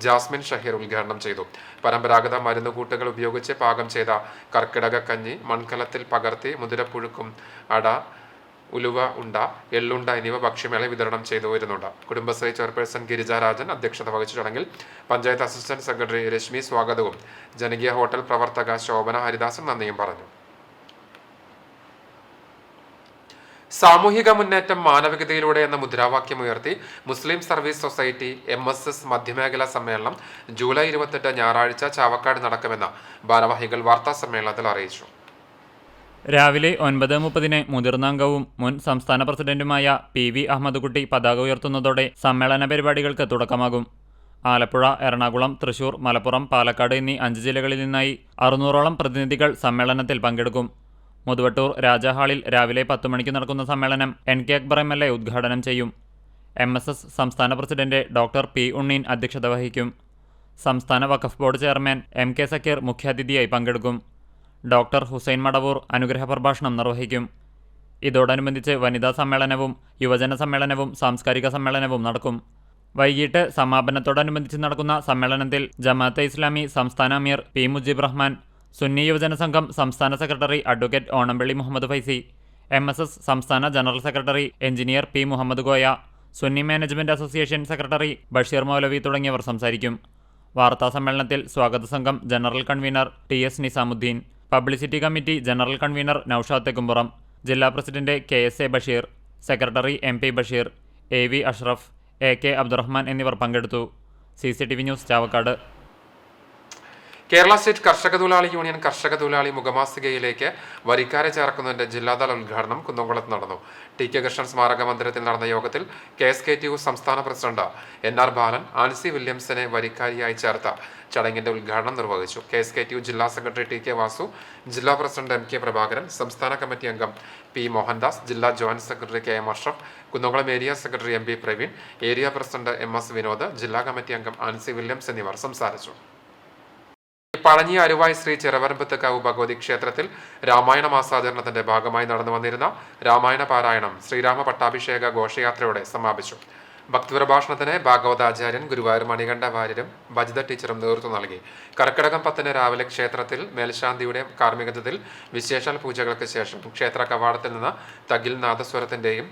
Speaker 1: ജാസ്മിൻ ഷഹീർ ഉദ്ഘാടനം ചെയ്തു. പരമ്പരാഗത മരുന്നുകൂട്ടുകൾ ഉപയോഗിച്ച് പാകം ചെയ്ത കർക്കിടക കഞ്ഞി, മൺകലത്തിൽ പകർത്തി മുതിരപ്പുഴുക്കും അട, ഉലുവ ഉണ്ട, എള്ളുണ്ട എന്നിവ ഭക്ഷ്യമേള വിതരണം ചെയ്തു വരുന്നുണ്ട്. കുടുംബശ്രീ ചെയർപേഴ്സൺ ഗിരിജ രാജൻ അധ്യക്ഷത വഹിച്ച ചടങ്ങിൽ പഞ്ചായത്ത് അസിസ്റ്റന്റ് സെക്രട്ടറി രശ്മി സ്വാഗതവും ജനകീയ ഹോട്ടൽ പ്രവർത്തക ശോഭന ഹരിദാസും നന്ദിയും പറഞ്ഞു. സാമൂഹിക മുന്നേറ്റം മാനവികതയിലൂടെ എന്ന മുദ്രാവാക്യമുയർത്തി മുസ്ലിം സർവീസ് സൊസൈറ്റി MSS മധ്യമേഖലാ സമ്മേളനം ജൂലൈ 28 ഞായറാഴ്ച ചാവക്കാട് നടക്കുമെന്ന് ഭാരവാഹികൾ വാർത്താ സമ്മേളനത്തിൽ അറിയിച്ചു.
Speaker 5: രാവിലെ 9:30 മുതിർന്ന അംഗവും മുൻ സംസ്ഥാന പ്രസിഡന്റുമായ PV അഹമ്മദ് കുട്ടി പതാക ഉയർത്തുന്നതോടെ സമ്മേളന പരിപാടികൾക്ക് തുടക്കമാകും. ആലപ്പുഴ, എറണാകുളം, തൃശൂർ, മലപ്പുറം, പാലക്കാട് എന്നീ 5 ജില്ലകളിൽ നിന്നായി 600ഓളം പ്രതിനിധികൾ സമ്മേളനത്തിൽ പങ്കെടുക്കും. മുതുവട്ടൂർ രാജാഹാളിൽ രാവിലെ 10 മണിക്ക് നടക്കുന്ന സമ്മേളനം NK അക്ബർ MLA ഉദ്ഘാടനം ചെയ്യും. MSS സംസ്ഥാന പ്രസിഡന്റ് ഡോക്ടർ P. ഉണ്ണീൻ അധ്യക്ഷത വഹിക്കും. സംസ്ഥാന വഖഫ് ബോർഡ് ചെയർമാൻ MK സക്കീർ മുഖ്യാതിഥിയായി പങ്കെടുക്കും. ഡോക്ടർ ഹുസൈൻ മടവൂർ അനുഗ്രഹ പ്രഭാഷണം നിർവഹിക്കും. ഇതോടനുബന്ധിച്ച് വനിതാ സമ്മേളനവും യുവജന സമ്മേളനവും സാംസ്കാരിക സമ്മേളനവും നടക്കും. വൈകിട്ട് സമാപനത്തോടനുബന്ധിച്ച് നടക്കുന്ന സമ്മേളനത്തിൽ ജമാഅത്തെ ഇസ്ലാമി സംസ്ഥാന അമീർ P. മുജീബ് റഹ്മാൻ, സുന്നി യുവജന സംഘം സംസ്ഥാന secretary advocate Onampally Muhammad Faizy, MSS സംസ്ഥാന general secretary engineer P. Muhammad Koya, Sunni management association secretary Basheer Moulavi തുടങ്ങിയവർ സംസാരിക്കും. വാർത്താ സമ്മേളനത്തിൽ സ്വാഗത സംഘം general convener TS Nizamuddin, publicity committee general convener Noushad Thekkumpuram, ജില്ലാ president KSA Basheer, secretary MP Basheer, AV Ashraf, AK Abdurahman എന്നിവർ പങ്കെടുത്തു. CCTV news Chavakkad.
Speaker 1: Kerala state കർഷക തൊഴിലാളി യൂണിയൻ കർഷക തൊഴിലാളി മുഖമാസികയിലേക്ക് വരിക്കാരെ ചേർക്കുന്നതിന്റെ ജില്ലാതല ഉദ്ഘാടനം കുന്നംകുളത്ത് നടന്നു. TK കൃഷ്ണൻ സ്മാരക മന്ദിരത്തിൽ നടന്ന യോഗത്തിൽ KSKTU സംസ്ഥാന പ്രസിഡന്റ് NR ബാലൻ ആൻസി വില്യംസിനെ വരിക്കാരിയായി ചേർത്ത ചടങ്ങിന്റെ ഉദ്ഘാടനം നിർവഹിച്ചു. KSKTU ജില്ലാ സെക്രട്ടറി TK വാസു, ജില്ലാ പ്രസിഡന്റ് MK പ്രഭാകരൻ, സംസ്ഥാന കമ്മിറ്റി അംഗം P. മോഹൻദാസ്, ജില്ലാ joint secretary KM Ashraf, Kunnamkulam area secretary MB Praveen, area president MS Vinod, ജില്ലാ കമ്മിറ്റി അംഗം ആൻസി വില്യംസ് എന്നിവർ സംസാരിച്ചു. പഴഞ്ഞി അരുവായി ശ്രീ ചിറവരമ്പത്തുകാവ് ഭഗവതി ക്ഷേത്രത്തിൽ രാമായണ മാസാചരണത്തിന്റെ ഭാഗമായി നടന്നു വന്നിരുന്ന രാമായണ പാരായണം ശ്രീരാമ പട്ടാഭിഷേക ഘോഷയാത്രയോടെ സമാപിച്ചു. ഭക്തിപ്രഭാഷണത്തിന് ഭാഗവതാചാര്യൻ ഗുരുവായൂർ മണികണ്ഠ വാര്യരും ഭജിത ടീച്ചറും നേതൃത്വം നൽകി. കർക്കിടകം 10 രാവിലെ ക്ഷേത്രത്തിൽ മേൽശാന്തിയുടെ കാർമ്മികത്വത്തിൽ വിശേഷാൽ പൂജകൾക്ക് ശേഷം ക്ഷേത്ര കവാടത്തിൽ നിന്ന് തകിൽ നാദസ്വരത്തിന്റെയും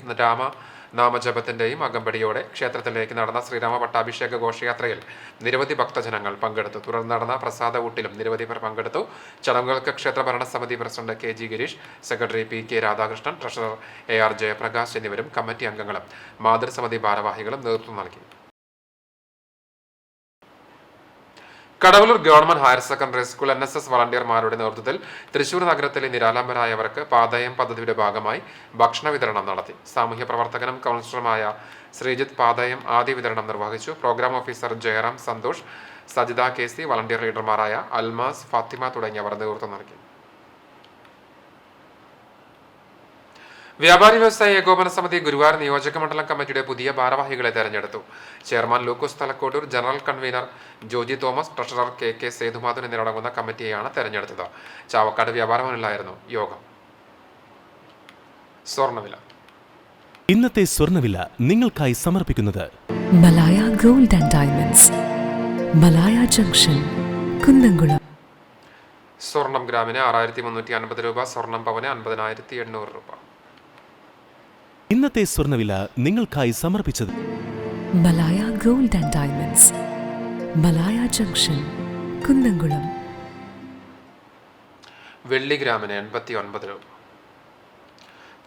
Speaker 1: നാമജപത്തിന്റെയും അകമ്പടിയോടെ ക്ഷേത്രത്തിലേക്ക് നടന്ന ശ്രീരാമ പട്ടാഭിഷേക ഘോഷയാത്രയിൽ നിരവധി ഭക്തജനങ്ങൾ പങ്കെടുത്തു. തുടർന്ന് നടന്ന പ്രസാദ ഊട്ടിലും നിരവധി പേർ പങ്കെടുത്തു. ചടങ്ങുകൾക്ക് ക്ഷേത്ര ഭരണസമിതി president KG Girish, secretary PK Radhakrishnan, treasurer AR Jayaprakash എന്നിവരും കമ്മിറ്റി അംഗങ്ങളും മാതൃസമിതി ഭാരവാഹികളും നേതൃത്വം നൽകി. Kadavallur government higher secondary school NSS വളണ്ടിയർമാരുടെ നേതൃത്വത്തിൽ തൃശൂർ നഗരത്തിലെ നിരാലംബരായവർക്ക് പാതയം പദ്ധതിയുടെ ഭാഗമായി ഭക്ഷണ വിതരണം നടത്തി. സാമൂഹ്യ പ്രവർത്തകനും കൗൺസിലറുമായ ശ്രീജിത്ത് പാതയം ആദ്യ വിതരണം നിർവഹിച്ചു. Program officer Jayaram Santhosh, Sajitha KC, volunteer ലീഡർമാരായ അൽമാസ്, ഫാത്തിമ തുടങ്ങിയവർ നേതൃത്വം നൽകി. വ്യാപാരി വ്യവസായ ഏകോപന സമിതി ഗുരുവായൂർ നിയോജക മണ്ഡലം കമ്മിറ്റിയുടെ പുതിയ ഭാരവാഹികളെ തെരഞ്ഞെടുത്തു. Chairman Lukose Thalakkottoor, general convener Joji Thomas, treasurer KK Sethumadhavan എന്നിവരടങ്ങുന്ന കമ്മിറ്റിയെയാണ് തെരഞ്ഞെടുത്തത്. ചാവക്കാട് വ്യാപാര ഭവനിലായിരുന്നു യോഗം. സ്വർണ്ണവില.
Speaker 15: ഇന്നത്തെ സ്വർണ്ണവില നിങ്ങൾക്കായി സമർപ്പിക്കുന്നത്
Speaker 16: Malaya gold and diamonds, Malaya junction, Kunnamkulam.
Speaker 1: സ്വർണം ഗ്രാമിന് 6350 രൂപ, സ്വർണം പവന് 50,800 രൂപ.
Speaker 15: ഇന്നത്തെ സ്വർണ്ണവില നിങ്ങൾക്കായി സമർപ്പിച്ചത്
Speaker 16: Malaya gold and diamonds, Malaya junction, Kunnamkulam.
Speaker 1: വെള്ളി ഗ്രാമിന് 89 രൂപ.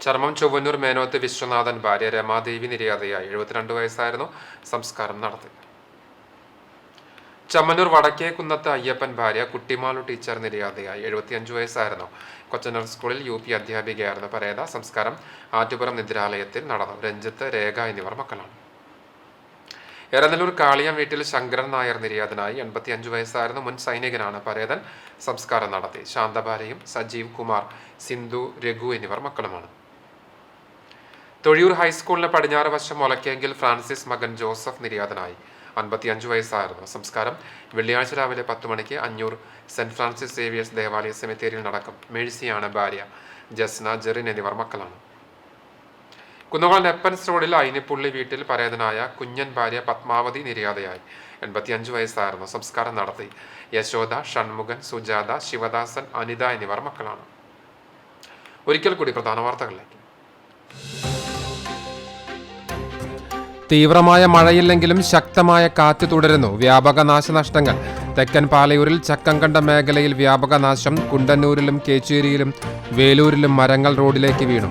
Speaker 1: ചർമ്മം ചൊവ്വന്നൂർ മേനോത്ത് വിശ്വനാഥൻ ഭാര്യ രമാദേവി നിര്യാതയായി. 72 വയസ്സായിരുന്നു. സംസ്കാരം നടത്തി. ചമ്മന്നൂർ വടക്കേ കുന്നത്ത് അയ്യപ്പൻ ഭാര്യ കുട്ടിമാലു ടീച്ചർ നിര്യാതയായി. 75 വയസ്സായിരുന്നു. കൊച്ചനൂർ സ്കൂളിൽ UP അധ്യാപികയായിരുന്നു പരേത. സംസ്കാരം ആറ്റുപുറം നിദ്രാലയത്തിൽ നടന്നു. രഞ്ജിത്ത്, രേഖ എന്നിവർ മക്കളാണ്. എരനല്ലൂർ കാളിയം വീട്ടിൽ ശങ്കരൻ നായർ നിര്യാതനായി. 85 വയസ്സായിരുന്നു. മുൻ സൈനികനാണ് പരേതൻ. സംസ്കാരം നടത്തി. ശാന്തഭാരയും സജീവ് കുമാർ, സിന്ധു, രഘു എന്നിവർ മക്കളുമാണ്. തൊഴിയൂർ ഹൈസ്കൂളിന് പടിഞ്ഞാറ് വശം ഒലക്കെങ്കിൽ ഫ്രാൻസിസ് മകൻ ജോസഫ് നിര്യാതനായി. 55 വയസ്സായിരുന്നു. സംസ്കാരം വെള്ളിയാഴ്ച രാവിലെ 10 മണിക്ക് അഞ്ഞൂർ സെന്റ് ഫ്രാൻസിസ് സേവിയേഴ്സ് ദേവാലയ സെമിത്തേരിയിൽ നടക്കും. മേഴ്സിയാണ് ഭാര്യ. ജസ്ന, ജെറിൻ എന്നിവർ മക്കളാണ്. കുന്നംകുളം നെപ്പൻസ് റോഡിൽ അയിനിപ്പുള്ളി വീട്ടിൽ പരേതനായ കുഞ്ഞൻ ഭാര്യ പത്മാവതി നിര്യാതയായി. 85 വയസ്സായിരുന്നു. സംസ്കാരം നടത്തി. യശോദ, ഷൺമുഖൻ, സുജാത, ശിവദാസൻ, അനിത എന്നിവർ മക്കളാണ്. ഒരിക്കൽ കൂടി പ്രധാന വാർത്തകളിലേക്ക്. തീവ്രമായ മഴയില്ലെങ്കിലും ശക്തമായ കാറ്റ് തുടരുന്നു. വ്യാപക നാശനഷ്ടങ്ങൾ. തെക്കൻ പാലയൂരിൽ ചക്കംകണ്ട മേഖലയിൽ വ്യാപക നാശം. കുണ്ടന്നൂരിലും കേച്ചേരിയിലും വേലൂരിലും മരങ്ങൾ റോഡിലേക്ക് വീണു.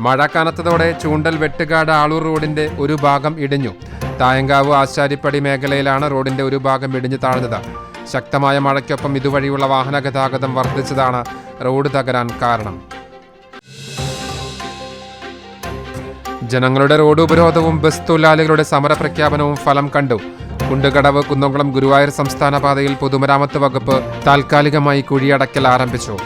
Speaker 1: മഴ കനത്തതോടെ ചൂണ്ടൽ വെട്ടുകാട് ആളൂർ റോഡിന്റെ ഒരു ഭാഗം ഇടിഞ്ഞു. തായങ്കാവ് ആശാരിപ്പടി മേഖലയിലാണ് റോഡിന്റെ ഒരു ഭാഗം ഇടിഞ്ഞു താഴ്ന്നത്. ശക്തമായ മഴയ്ക്കൊപ്പം ഇതുവഴിയുള്ള വാഹന ഗതാഗതം വർദ്ധിച്ചതാണ് റോഡ് തകരാൻ കാരണം. ജനങ്ങളുടെ റോഡ് ഉപരോധവും ബസ് തൊഴിലാളികളുടെ സമരപ്രഖ്യാപനവും ഫലം കണ്ടു. കുണ്ടുകടവ് കുന്നംകുളം ഗുരുവായൂർ സംസ്ഥാന പാതയിൽ പൊതുമരാമത്ത് വകുപ്പ് താൽക്കാലികമായി കുഴിയടക്കൽ ആരംഭിച്ചു.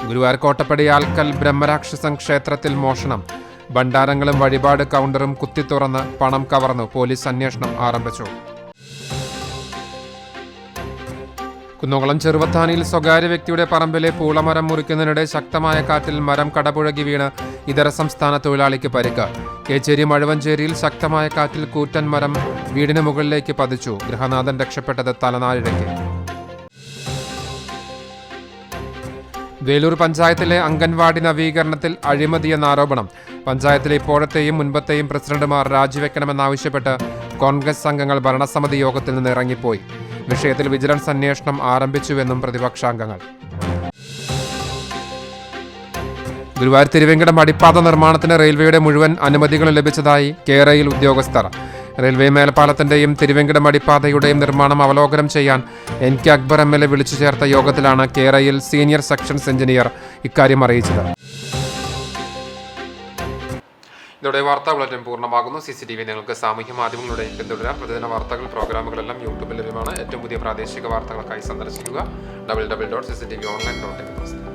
Speaker 1: ഗുരുവായൂർ കോട്ടപ്പടി ആൽക്കൽ ബ്രഹ്മരാക്ഷസൻ ക്ഷേത്രത്തിൽ മോഷണം. ഭണ്ഡാരങ്ങളും വഴിപാട് കൗണ്ടറും കുത്തിത്തുറന്ന് പണം കവർന്നു. പോലീസ് അന്വേഷണം ആരംഭിച്ചു. കുന്നംകുളം ചെറുവത്താനിയിൽ സ്വകാര്യ വ്യക്തിയുടെ പറമ്പിലെ പൂളമരം മുറിക്കുന്നതിനിടെ ശക്തമായ കാറ്റിൽ മരം കടപുഴകി വീണ് ഇതര സംസ്ഥാന തൊഴിലാളിക്ക് പരിക്ക്. കേച്ചേരി മഴുവഞ്ചേരിയിൽ ശക്തമായ കാറ്റിൽ കൂറ്റൻ മരം വീടിന് മുകളിലേക്ക് പതിച്ചു. ഗൃഹനാഥൻ രക്ഷപ്പെട്ടത് തലനാരിഴയ്ക്ക്. വേലൂർ പഞ്ചായത്തിലെ അംഗൻവാടി നവീകരണത്തിൽ അഴിമതിയെന്ന ആരോപണം. പഞ്ചായത്തിലെ ഇപ്പോഴത്തെയും മുൻപത്തെയും പ്രസിഡന്റുമാർ രാജിവെക്കണമെന്നാവശ്യപ്പെട്ട് കോൺഗ്രസ് അംഗങ്ങൾ ഭരണസമിതി യോഗത്തിൽ നിന്ന് ഇറങ്ങിപ്പോയി. വിഷയത്തിൽ വിജിലൻസ് അന്വേഷണം ആരംഭിച്ചുവെന്നും പ്രതിപക്ഷാംഗങ്ങൾ. ഗുരുവായൂർ തിരുവേങ്കടം അടിപ്പാത നിർമ്മാണത്തിന് റെയിൽവേയുടെ മുഴുവൻ അനുമതികളും ലഭിച്ചതായി കേരയിൽ ഉദ്യോഗസ്ഥർ. റെയിൽവേ മേൽപ്പാലത്തിന്റെയും തിരുവേങ്കടം അടിപ്പാതയുടെയും നിർമ്മാണം അവലോകനം ചെയ്യാൻ NK അക്ബർ MLA വിളിച്ചു ചേർത്ത യോഗത്തിലാണ് കേരയിൽ സീനിയർ സെക്ഷൻസ് എഞ്ചിനീയർ ഇക്കാര്യം അറിയിച്ചത്. ഇതോടെ വാർത്താ ബുള്ളറ്റിൻ പൂർണ്ണമാകുന്നു. CCTV നിങ്ങൾക്ക് സാമൂഹ്യ മാധ്യമങ്ങളുടെയും പിന്തുടരാം. പ്രതിദിന വാർത്തകൾ, പ്രോഗ്രാമുകളെല്ലാം യൂട്യൂബിൽ ലഭ്യമാണ്. ഏറ്റവും പുതിയ പ്രാദേശിക വാർത്തകൾക്കായി സന്ദർശിക്കുക www.cctv online.in.